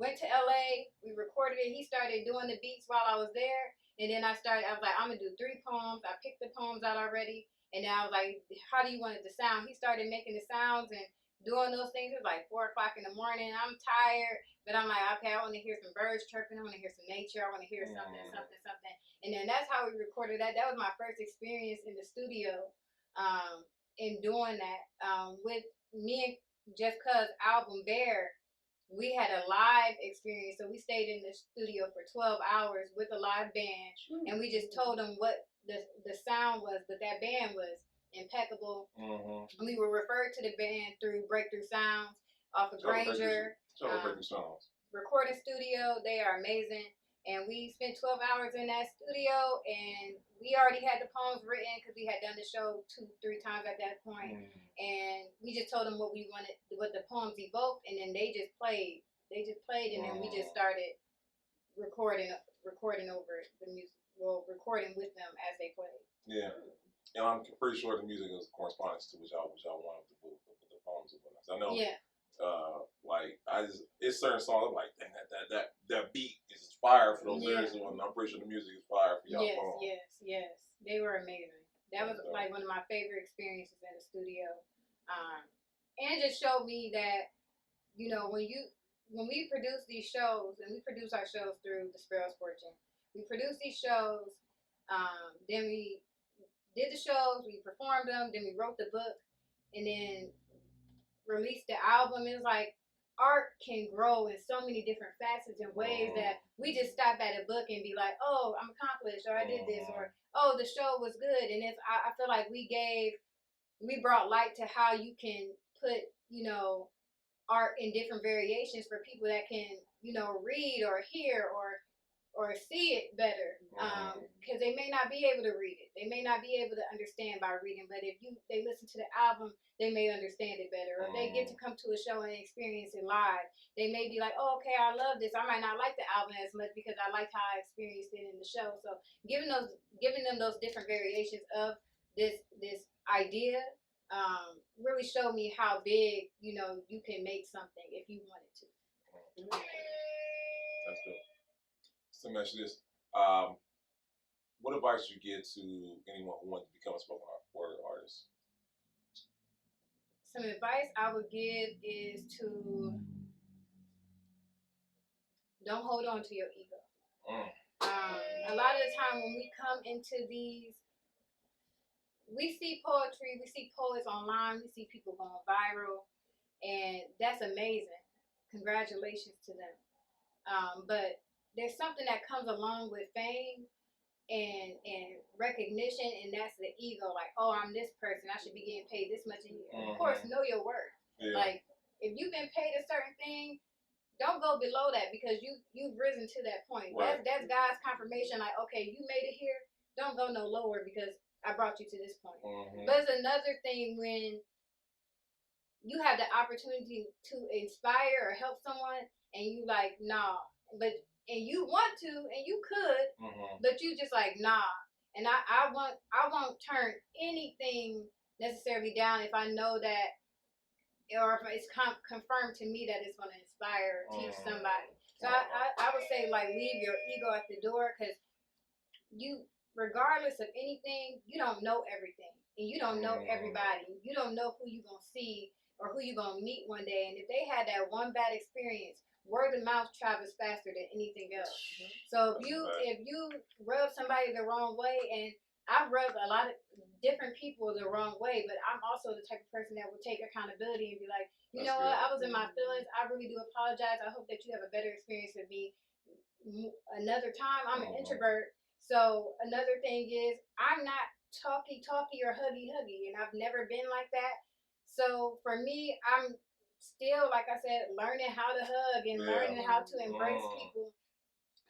went to LA, we recorded it. He started doing the beats while I was there. And then I was like, I'm going to do 3 poems. I picked the poems out already. And then I was like, how do you want it to sound? He started making the sounds and doing those things. It was like 4 o'clock in the morning. I'm tired. But I'm like, okay, I want to hear some birds chirping. I want to hear some nature. I want to hear something. And then that's how we recorded that. That was my first experience in the studio in doing that. With me and Just Cuz album Bear, we had a live experience. So we stayed in the studio for 12 hours with a live band. And we just told them what the sound was. But that band was impeccable. We were referred to the band through Breakthrough Sounds off of Granger. Recording studio. They are amazing. And we spent 12 hours in that studio, and we already had the poems written because we had done the show 2-3 times at that point. And we just told them what we wanted, what the poems evoked, and then they just played. And then we just started recording over the music, recording with them as they played. Yeah, and I'm pretty sure the music is correspondence to which I wanted to put the poems in. I know. Yeah. It's certain songs I'm like, dang, that beat is fire for those lyrics, and I'm pretty sure the music is fire for y'all. Yes, they were amazing. That was like one of my favorite experiences in the studio, and it just showed me that, you know, when we produce these shows, and we produce our shows through the Sparrow's Fortune, we produce these shows, then we did the shows, we performed them, then we wrote the book, and then released the album. It's like art can grow in so many different facets and ways that we just stop at a book and be like, oh, I'm accomplished, or I did this, or oh, the show was good. And I feel like we brought light to how you can put, you know, art in different variations for people that can, you know, read or hear or see it better, because they may not be able to read it. They may not be able to understand by reading, but if they listen to the album, they may understand it better. Or if they get to come to a show and experience it live, they may be like, oh, okay, I love this. I might not like the album as much because I liked how I experienced it in the show. So giving them those different variations of this idea really showed me how big, you know, you can make something if you wanted to. That's good. So let me ask you this. What advice would you give to anyone who wants to become a spoken word artist? Some advice I would give is to don't hold on to your ego. A lot of the time when we come into these, we see poetry, we see poets online, we see people going viral, and that's amazing. Congratulations to them. But there's something that comes along with fame and recognition, and that's the ego. Like, oh, I'm this person, I should be getting paid this much a year. Of course, know your worth. Yeah. Like, if you've been paid a certain thing, don't go below that because you've risen to that point. Right. That's God's confirmation. Like, okay, you made it here. Don't go no lower because I brought you to this point. But it's another thing when you have the opportunity to inspire or help someone, and you like, nah, and you want to, and you could, but you just like, nah, And I won't turn anything necessarily down if I know that, or if it's confirmed to me that it's going to inspire or teach somebody. So I would say, like, leave your ego at the door, because you, regardless of anything, you don't know everything, and you don't know everybody. You don't know who you're going to see or who you're going to meet one day. And if they had that one bad experience, word of mouth travels faster than anything else. So if you rub somebody the wrong way, and I've rubbed a lot of different people the wrong way, but I'm also the type of person that will take accountability and be like, you know what, I was in my feelings. I really do apologize. I hope that you have a better experience with me another time. I'm an introvert. So another thing is, I'm not talky or huggy, and I've never been like that. So for me, I'm still, like I said, learning how to hug and learning how to embrace people.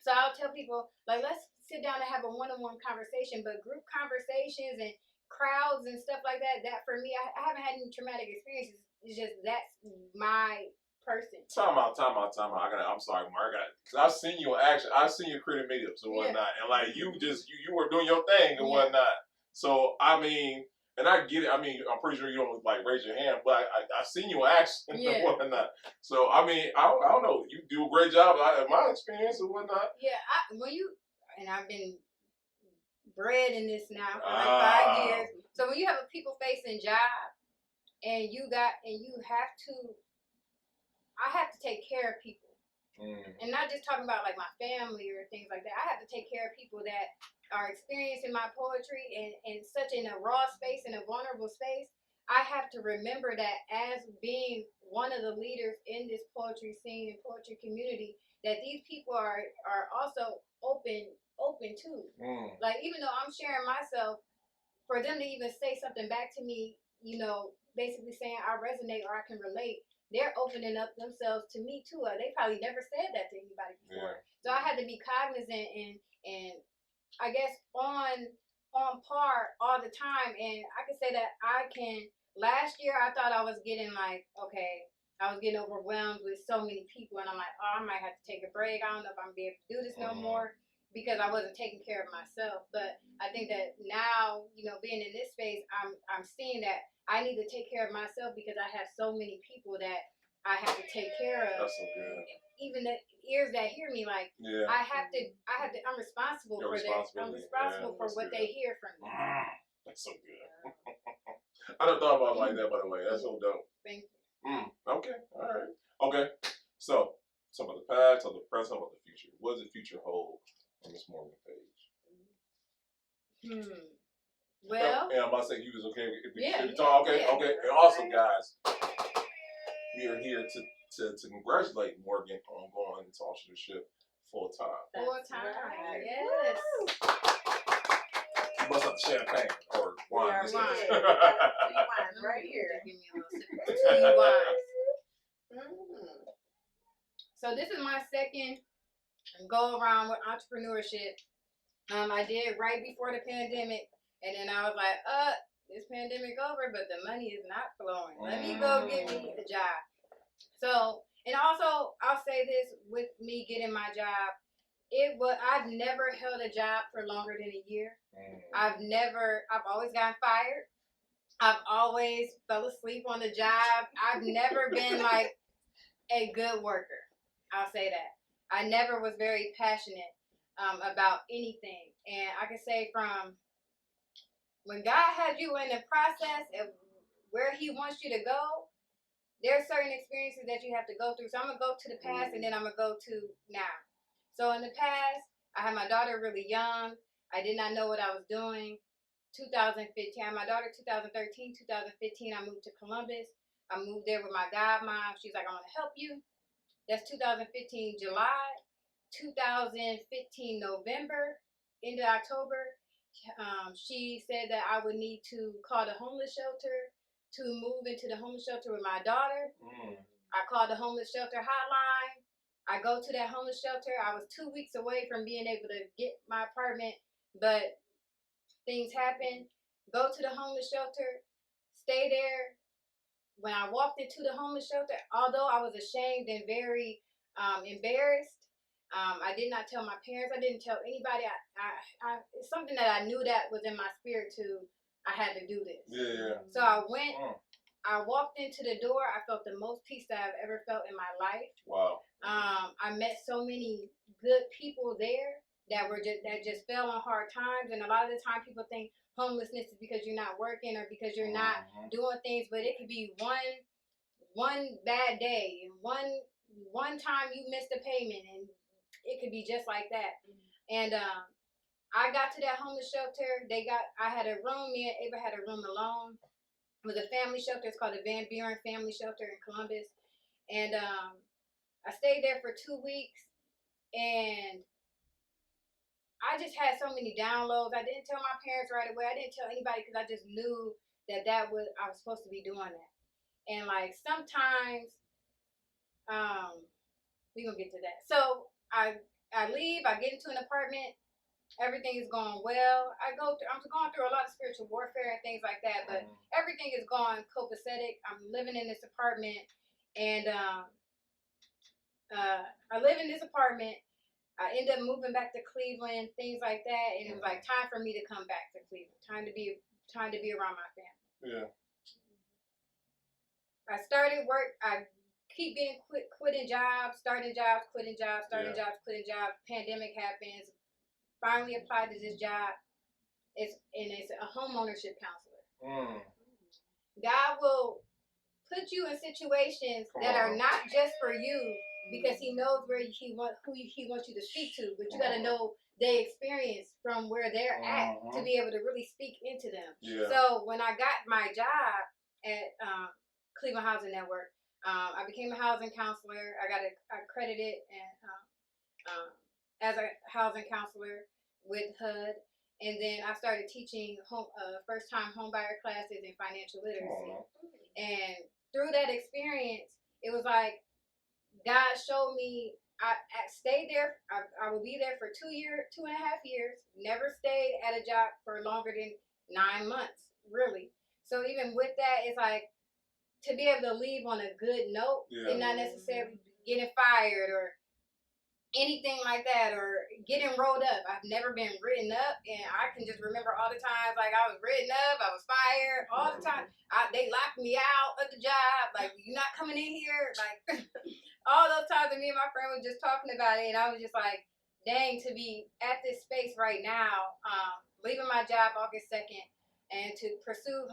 So I'll tell people, like, let's sit down and have a one-on-one conversation, but group conversations and crowds and stuff like that, that for me, I haven't had any traumatic experiences. It's just, that's my person. Time out. I'm sorry, Mark. Because I've seen you in action. I've seen you creating meetups and whatnot. And, like, you were doing your thing and whatnot. So, I mean, and I get it. I mean, I'm pretty sure you don't, like, raise your hand, but I've seen you in action and whatnot. So, I mean, I don't know. You do a great job in my experience and whatnot. Yeah, and I've been bred in this now for like 5 years. So when you have a people-facing job, and I have to take care of people. And not just talking about like my family or things like that. I have to take care of people that are experiencing my poetry and such in a raw space, in a vulnerable space. I have to remember that as being one of the leaders in this poetry scene and poetry community, that these people are also open to. Like, even though I'm sharing myself, for them to even say something back to me, you know, basically saying I resonate or I can relate, they're opening up themselves to me too. They probably never said that to anybody before. So I had to be cognizant and I guess on par all the time. And I can say that last year I thought I was getting like, okay, I was getting overwhelmed with so many people, and I'm like, oh, I might have to take a break. I don't know if I'm gonna be able to do this no more, because I wasn't taking care of myself. But I think that now, you know, being in this space, I'm seeing that I need to take care of myself, because I have so many people that I have to take care of. That's so good. Even the ears that hear me, like, I'm responsible for that. I'm responsible for what they hear from me. That's so good. I never thought about it like that, by the way. That's so dope. Thank you. Okay, all right. Okay, so some of the past, some of the present, some of the future. What does the future hold for Miss Morgan Paige? Well, and I'm about to say, you was okay if we talk. Okay. And also, guys, we are here to congratulate Morgan on going into authorship full time. Right. Yes. You must have the champagne or wine. Wine right here. Give me a little sip of tea wine. So this is my second go around with entrepreneurship. I did right before the pandemic, and then I was like, this pandemic over, but the money is not flowing. Let me go get me a job. So, and also, I'll say this, with me getting my job, I've never held a job for longer than a year. I've always gotten fired. I've always fell asleep on the job. I've never been like a good worker. I'll say that. I never was very passionate about anything. And I can say, from when God has you in the process of where he wants you to go, there are certain experiences that you have to go through. So I'm going to go to the past, and then I'm going to go to now. So in the past, I had my daughter really young. I did not know what I was doing. 2015, I had my daughter 2013, 2015, I moved to Columbus. I moved there with my godmom. She's like, I want to help you. That's 2015 July. 2015 November, into October, she said that I would need to call the homeless shelter to move into the homeless shelter with my daughter. I called the homeless shelter hotline. I go to that homeless shelter. I was 2 weeks away from being able to get my apartment, but things happened. Go to the homeless shelter, stay there. When I walked into the homeless shelter, although I was ashamed and very embarrassed, I did not tell my parents. I didn't tell anybody. It's something that I knew that was in my spirit I had to do this. Yeah. So I went. I walked into the door. I felt the most peace that I've ever felt in my life. Wow. I met so many good people there that just fell on hard times. And a lot of the time people think homelessness is because you're not working or because you're not doing things, but it could be one bad day, one time you missed a payment, and it could be just like that. And I got to that homeless shelter. I had a room. Me and Ava had a room alone. It was a family shelter. It's called the Van Buren Family Shelter in Columbus. And I stayed there for 2 weeks, and I just had so many downloads. I didn't tell my parents right away. I didn't tell anybody because I just knew I was supposed to be doing that. And like sometimes, we gonna get to that. So I leave. I get into an apartment. Everything is going well. I'm going through a lot of spiritual warfare and things like that, but everything is going copacetic. I'm living in this apartment, and I live in this apartment. I end up moving back to Cleveland, things like that, and it was like time for me to come back to Cleveland. Time to be around my family. Yeah. I started work. I keep getting quitting jobs, starting jobs, quitting jobs, starting jobs, quitting jobs. Pandemic happens. Finally applied to this job. It's a home ownership counselor. God will put you in situations that are not just for you, because He knows who He wants you to speak to. But you got to know their experience from where they're at to be able to really speak into them. Yeah. So when I got my job at Cleveland Housing Network, I became a housing counselor. I got accredited and as a housing counselor with HUD, and then I started teaching first-time homebuyer classes in financial literacy. And through that experience, it was like God showed me. I stayed there. I will be there for 2.5 years. Never stayed at a job for longer than 9 months, really. So even with that, it's like to be able to leave on a good note and not necessarily getting fired or anything like that, or getting rolled up. I've never been written up, and I can just remember all the times like I was written up, I was fired all the time. They locked me out of the job, like, you're not coming in here, like all those times that me and my friend was just talking about it, and I was just like, dang, to be at this space right now, leaving my job August 2nd, and to pursue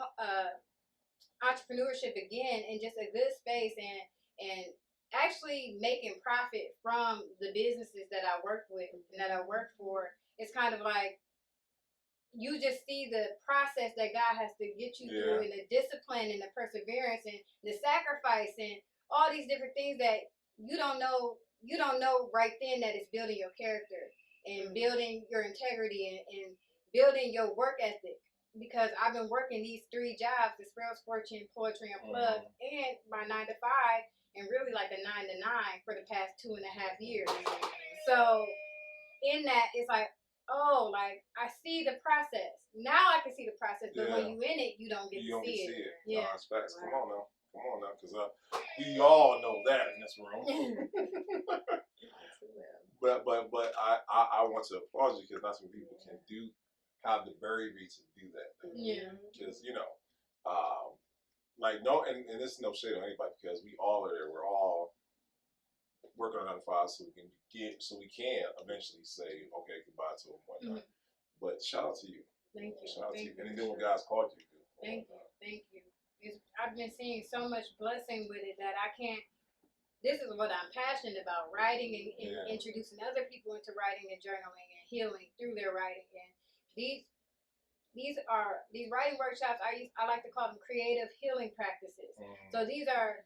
entrepreneurship again in just a good space, and actually making profit from the businesses that I work with and that I work for. It's kind of like you just see the process that God has to get you through, and the discipline and the perseverance and the sacrifice and all these different things that you don't know right then that it's building your character and building your integrity and building your work ethic. Because I've been working these 3 jobs, the Sparrow, Fortune, Poetry, Unplugged, and my 9 to 5, and really like a 9 to 9 for the past 2.5 years. So in that, it's like, oh, like I see the process. Now I can see the process, but when you in it, you don't get to see it. Yeah, no, it's facts. Come on now, because we all know that in this room. but I want to applaud you, because not some people can have the bravery to do that. Yeah. Because like and this is no shade on anybody, because we all are there. We're all working on 9 to 5 so we can eventually say okay goodbye to them one night. But shout out to you. Thank you. Shout out to you. And then what God's called you to do. Thank you. I've been seeing so much blessing with it that I can't. This is what I'm passionate about: writing and introducing other people into writing and journaling and healing through their writing. And these writing workshops, I like to call them creative healing practices. So these are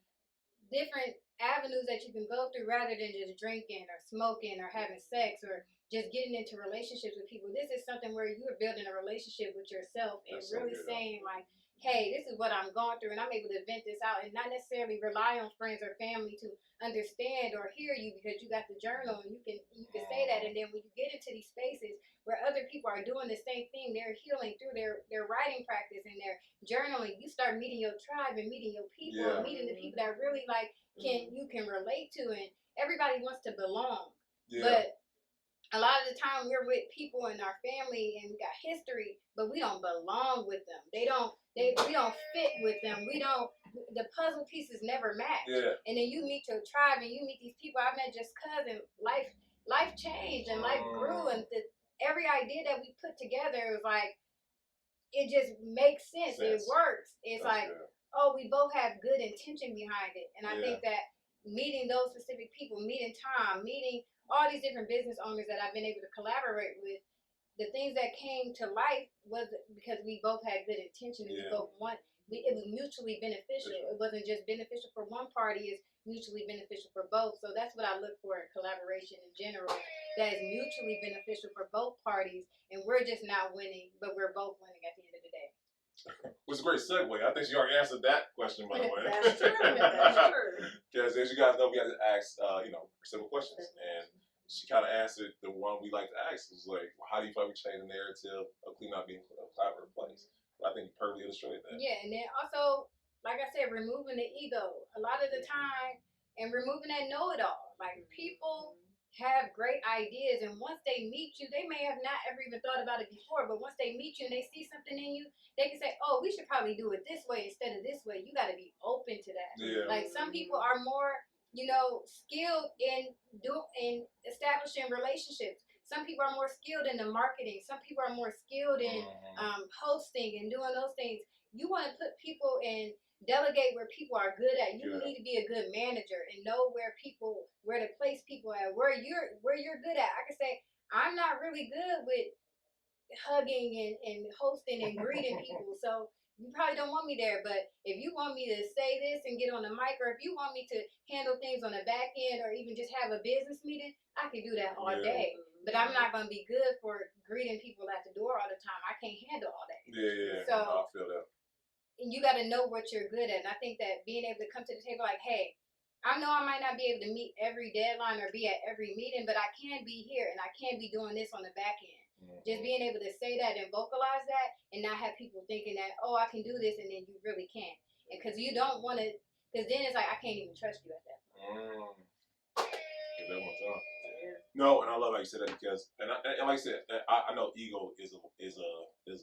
different avenues that you can go through rather than just drinking or smoking or having sex or just getting into relationships with people. This is something where you are building a relationship with yourself and really saying like, hey, this is what I'm going through, and I'm able to vent this out and not necessarily rely on friends or family to understand or hear you, because you got the journal and you can say that. And then when you get into these spaces where other people are doing the same thing, they're healing through their writing practice and their journaling, you start meeting your tribe and meeting your people and meeting the people that really like you can relate to, and everybody wants to belong. Yeah. But a lot of the time we're with people in our family and we got history, but we don't belong with them. We don't fit with them. The puzzle pieces never match. Yeah. And then you meet your tribe and you meet these people. I met just cousin. Life changed and life grew, and every idea that we put together was like, it just makes sense. It works. It's That's like, good. oh, we both have good intention behind it. And I think that meeting those specific people, meeting Tom, meeting all these different business owners that I've been able to collaborate with, the things that came to life was because we both had good intention and we both it was mutually beneficial. It wasn't just beneficial for one party, it's mutually beneficial for both. So that's what I look for in collaboration in general. That is mutually beneficial for both parties, and we're just not winning, but we're both winning at the end of the day. Which is a great segue. I think she already answered that question, by the way. That's true. That's true. Because as you guys know, we had to ask, simple questions. And she kind of answered the one we like to ask. It was like, well, how do you feel like we change the narrative of clean up being a collaborative place? I think you perfectly illustrated that. Yeah, and then also, like I said, removing the ego. A lot of the time, and removing that know-it-all. Like, people have great ideas, and once they meet you, they may have not ever even thought about it before, but once they meet you and they see something in you, they can say, oh, we should probably do it this way instead of this way. You got to be open to that. Yeah. Like, some people are more, skilled in establishing relationships. Some people are more skilled in the marketing. Some people are more skilled in hosting and doing those things. You want to put people in, delegate where people are good at. You need to be a good manager and know where to place people at, where you're good at. I can say, I'm not really good with hugging and hosting and greeting people. So you probably don't want me there. But if you want me to say this and get on the mic, or if you want me to handle things on the back end, or even just have a business meeting, I can do that all day. But I'm not going to be good for greeting people at the door all the time. I can't handle all that. Yeah. So I feel that. you got to know what you're good at. And I think that being able to come to the table like, hey, I know I might not be able to meet every deadline or be at every meeting, but I can be here and I can be doing this on the back end. Just being able to say that and vocalize that and not have people thinking that, oh, I can do this, and then you really can't. And because you don't want to, because then it's like, I can't even trust you at that point. Get that one time. No, and I love how you said that because, and like I said, I know ego is a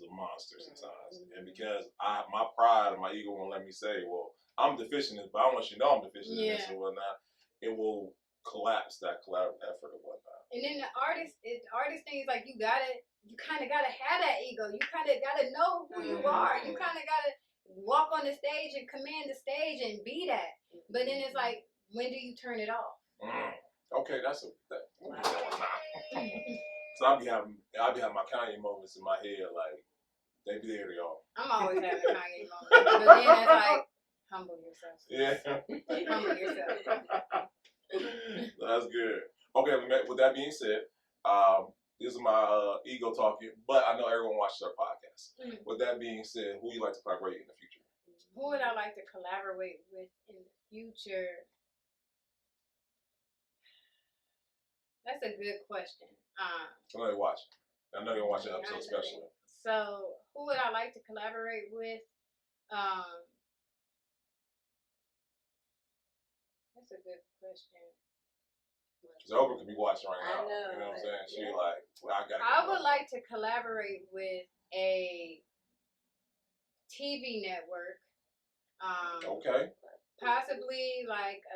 monster sometimes, and because my pride and my ego won't let me say, well, I'm deficient in this, but I want you to know I'm deficient in this or whatnot. It will collapse that collaborative effort or whatnot. And then the artist thing is like, you kind of gotta have that ego. You kind of gotta know who you are. You kind of gotta walk on the stage and command the stage and be that. But then it's like, when do you turn it off? Okay, So I'll be having my Kanye moments in my head, like they be there, y'all. I'm always having Kanye moments, but then it's like, humble yourself. Yeah. Humble yourself. That's good. Okay, with that being said, this is my ego talking, but I know everyone watches our podcast. With that being said, who you like to collaborate in the future? Who would I like to collaborate with in the future? That's a good question. I know you're watching. I know you're watching the episode especially. So, who would I like to collaborate with? That's a good question. Because Oprah could be watching right now. I know. You know what I'm saying? She like, well, I would like to collaborate with a TV network. Okay. Possibly like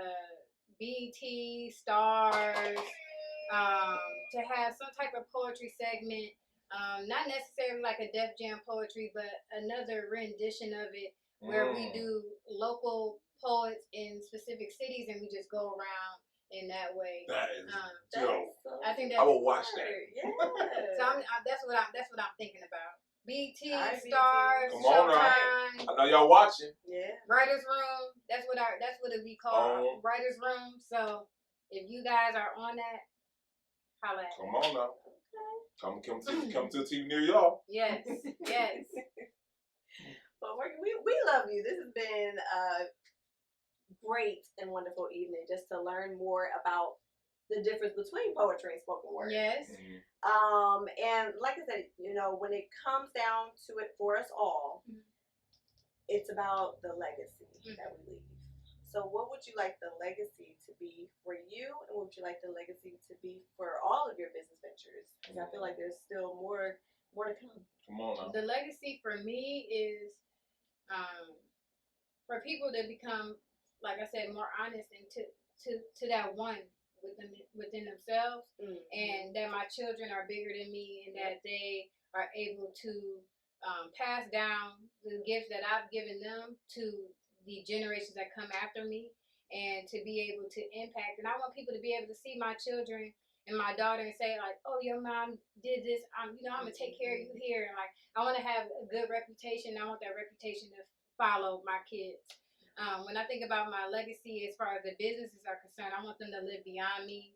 BT Stars. To have some type of poetry segment. Not necessarily like a Def Jam poetry, but another rendition of it where we do local poets in specific cities and we just go around in that way. That is dope. I think I will watch that. Yeah. So that's what I'm thinking about. BT BT. Stars, Come on now. Showtime, I know y'all watching. Yeah. Writers Room. That's what it we call Writers Room. So if you guys are on that, holla at me. Come on now. Come to the TV near y'all. Yes. Well, we love you. This has been a great and wonderful evening just to learn more about the difference between poetry and spoken word. Yes. And like I said, when it comes down to it for us all, it's about the legacy that we leave. So what would you like the legacy to be for you, and what would you like the legacy to be for all of your business ventures? Because I feel like there's still more to come. Come on now. The legacy for me is for people to become, like I said, more honest and to that one within themselves, and that my children are bigger than me, and that they are able to pass down the gifts that I've given them to the generations that come after me, and to be able to impact. And I want people to be able to see my children and my daughter and say like, oh, your mom did this. I'm gonna take care of you here. And like, I want to have a good reputation. I want that reputation to follow my kids. When I think about my legacy as far as the businesses are concerned, I want them to live beyond me.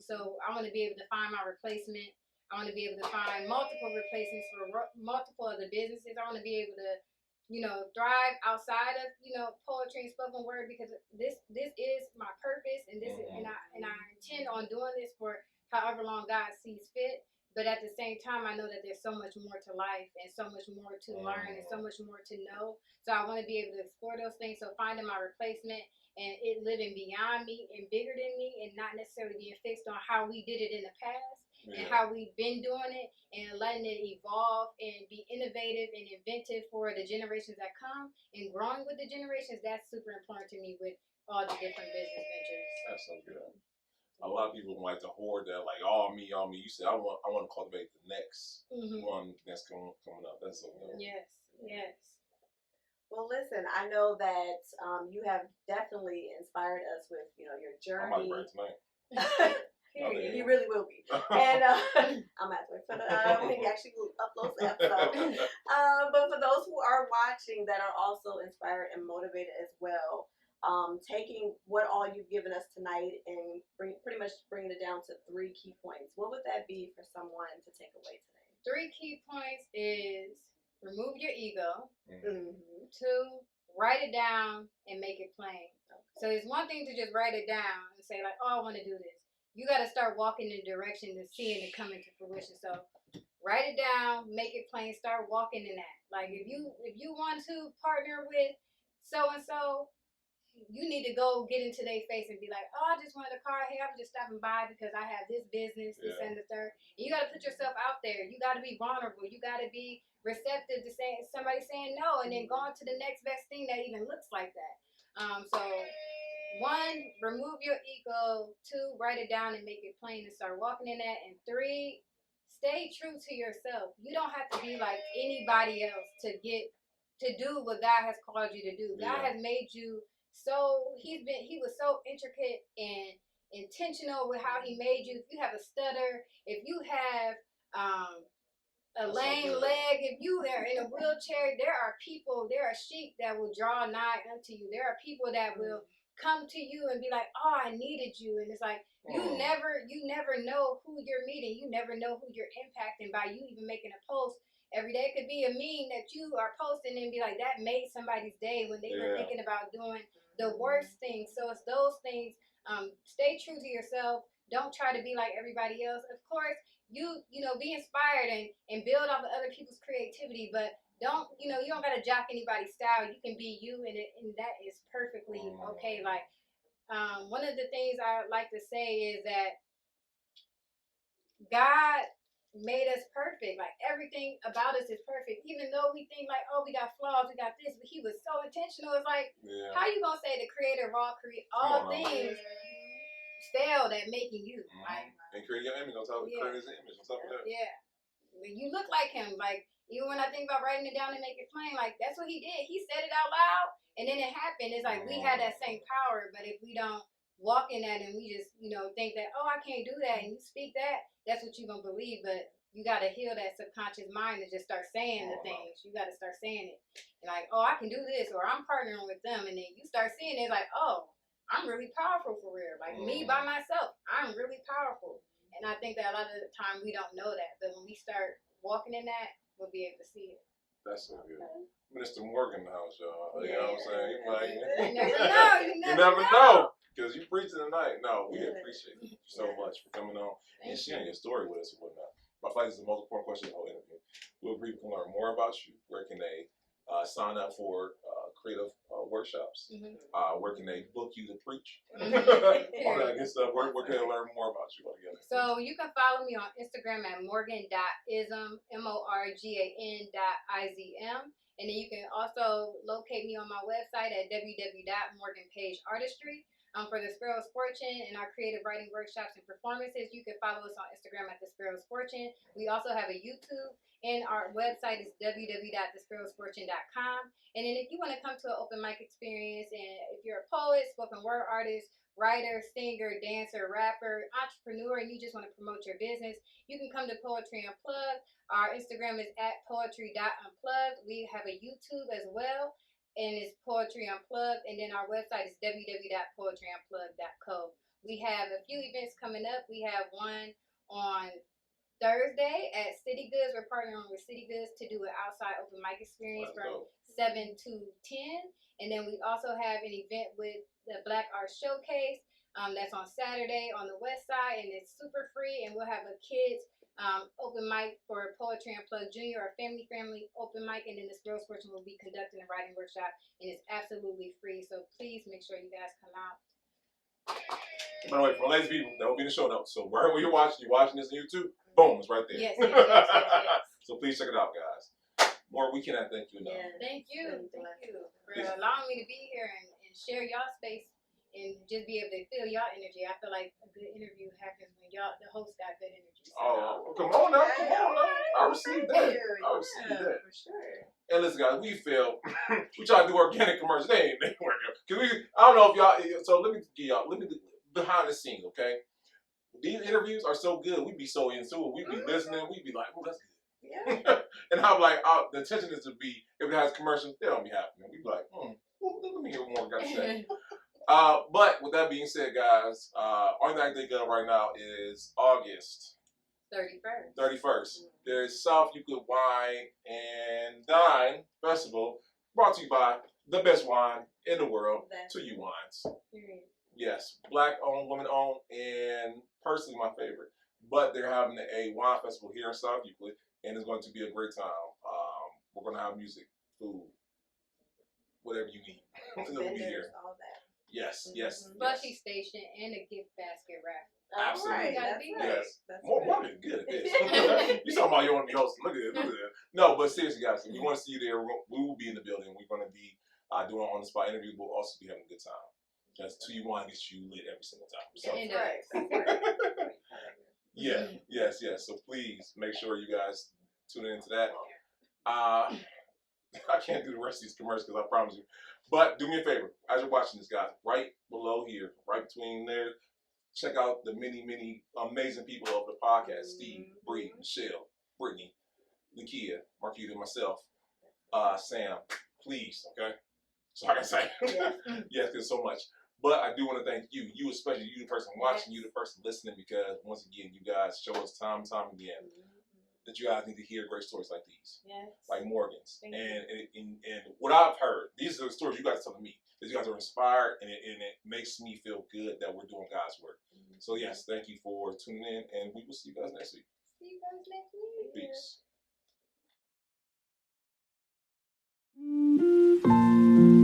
So I want to be able to find my replacement. I want to be able to find multiple replacements for multiple other businesses. I want to be able to, thrive outside of, poetry and spoken word, because this is my purpose, and I intend on doing this for however long God sees fit. But at the same time, I know that there's so much more to life and so much more to learn and so much more to know. So I want to be able to explore those things. So finding my replacement and it living beyond me and bigger than me, and not necessarily being fixed on how we did it in the past. Yeah. And how we've been doing it, and letting it evolve and be innovative and inventive for the generations that come, and growing with the generations. That's super important to me with all the different business ventures. That's so good. A lot of people like to hoard that, like, all me. You said, I want to cultivate the next one that's coming up. That's so good. Yes. Well, listen, I know that you have definitely inspired us with, your I journey. might wear it tonight. He really will be. And I'm at the for he actually will upload the episode. But for those who are watching that are also inspired and motivated as well, taking what all you've given us tonight and pretty much bringing it down to 3 key points, what would that be for someone to take away today? 3 key points is remove your ego. 2, Mm-hmm. write it down and make it plain. So it's one thing to just write it down and say like, oh, I want to do this. You got to start walking in the direction and seeing it come into fruition. So write it down, make it plain, start walking in that. Like if you want to partner with so-and-so, you need to go get into their face and be like, oh, I just wanted a car. Hey, I'm just stopping by because I have this business, this and the third. And you got to put yourself out there. You got to be vulnerable. You got to be receptive to somebody saying no, and then going to the next best thing that even looks like that. So 1, remove your ego. 2, write it down and make it plain and start walking in that. And 3, stay true to yourself. You don't have to be like anybody else to do what God has called you to do. God has made you so, he was so intricate and intentional with how he made you. If you have a stutter, if you have a lame leg, if you are in a wheelchair, there are sheep that will draw nigh unto you. There are people that will come to you and be like, oh, I needed you. And it's like, you never know who you're meeting. You never know who you're impacting by you even making a post every day. It could be a meme that you are posting and be like, that made somebody's day when they were thinking about doing the worst things. So it's those things. Stay true to yourself. Don't try to be like everybody else. Of course, you be inspired and build off of other people's creativity, but don't, you don't got to jock anybody's style. You can be you, and that is perfectly okay. Like, one of the things I like to say is that God made us perfect. Like, everything about us is perfect. Even though we think like, oh, we got flaws, we got this, but he was so intentional. It's like, how you going to say the creator of all things failed at making you? Like, and create your image on top of create his image on top of that. Yeah. You look like him. Like, even when I think about writing it down and make it plain, like, that's what he did. He said it out loud, and then it happened. It's like, we had that same power, but if we don't walk in that and we just, think that, oh, I can't do that, and you speak that, that's what you're going to believe. But you got to heal that subconscious mind and just start saying the things. You got to start saying it. And like, oh, I can do this, or I'm partnering with them. And then you start seeing it, it's like, oh, I'm really powerful for real. Like, me by myself, I'm really powerful. And I think that a lot of the time we don't know that. But when we start walking in that, we'll be able to see it. That's so good. Mr. Morgan in the house, y'all. You know what I'm saying? Like, You never know. Because you preaching tonight. No, we appreciate you so much for coming on and sharing your story with us and whatnot. I feel like this is the most important question of the whole interview. Where people can learn more about you, where can they sign up for creative workshops. Where can they book you to preach? Mhm. All that good stuff. Where can they learn more about you altogether? So you can follow me on Instagram at morgan.ism, morgan.izm. And then you can also locate me on my website at www.morganpaigeartistry. For the Sparrow's Fortune and our creative writing workshops and performances, you can follow us on Instagram at the Sparrow's Fortune. We also have a YouTube, and our website is www.thesparrowsfortune.com. And then if you want to come to an open mic experience, and if you're a poet, spoken word artist, writer, singer, dancer, rapper, entrepreneur, and you just want to promote your business, you can come to Poetry Unplugged. Our Instagram is at poetry.unplugged. We have a YouTube as well, and it's Poetry Unplugged. And then our website is www.poetryunplugged.co. We have a few events coming up. We have one on Thursday at City Goods. We're partnering with City Goods to do an outside open mic experience from 7 to 10. And then we also have an event with the Black Art Showcase that's on Saturday on the west side, and it's super free. And we'll have a kids open mic for Poetry Unplugged Junior or Family open mic, and then the Sparrow's Fortune will be conducting a writing workshop, and it's absolutely free. So please make sure you guys come out. By the way, for lazy people, that will be in the show notes. So wherever you're watching this on YouTube, boom, it's right there. Yes. So please check it out, guys. More, we cannot thank you enough. Yeah. Thank you for allowing me to be here and share y'all space and just be able to feel y'all energy. I feel like a good interview happens when the host got good energy. So. Oh, come on now. I received that. For sure. And listen, guys, we feel we try to do organic commercials. They ain't working. I don't know if y'all. So let me do behind the scenes, okay? These interviews are so good. We'd be so into it. We'd be listening. We'd be like, oh, that's good. Yeah. And I'm like, the intention is to be, if it has commercials, they don't be happening. We'd be like, well, let me hear what more got to say. But with that being said, guys, only thing I think of right now is August 31st. There's South Euclid Wine and Dine Festival, brought to you by the best wine in the world, To You Wines. Yes, black owned, woman owned, and personally my favorite. But they're having a wine festival here in South Euclid, and it's going to be a great time. We're going to have music, food, whatever you need. It'll be here. All that. Yes. Slushy station and a gift basket wrap. Absolutely. Right. Yes. That's Morgan is good at this. You talking about you want to be hosting. Look at this. No, but seriously, guys, if we want to see you there, we will be in the building. We're going to be doing an on-the-spot interview. We'll also be having a good time. Just To You Wine gets you lit every single time. So. Yes. So please make sure you guys tune into that. I can't do the rest of these commercials because I promise you. But do me a favor, as you're watching this, guys, right below here, right between there, check out the many amazing people of the podcast: Steve, Bree, Michelle, Brittany, Nakia, Marquita, myself, Sam. Please, okay? So I can say, yes, there's so much. But I do want to thank you especially, you the person watching, you the person listening, because once again, you guys show us time and time again that you guys need to hear great stories like these, like Morgan's. And what I've heard, these are the stories you guys are telling me, that you guys are inspired, and it makes me feel good that we're doing God's work. So yes, thank you for tuning in, and we will see you guys next week. See you guys next week. Peace.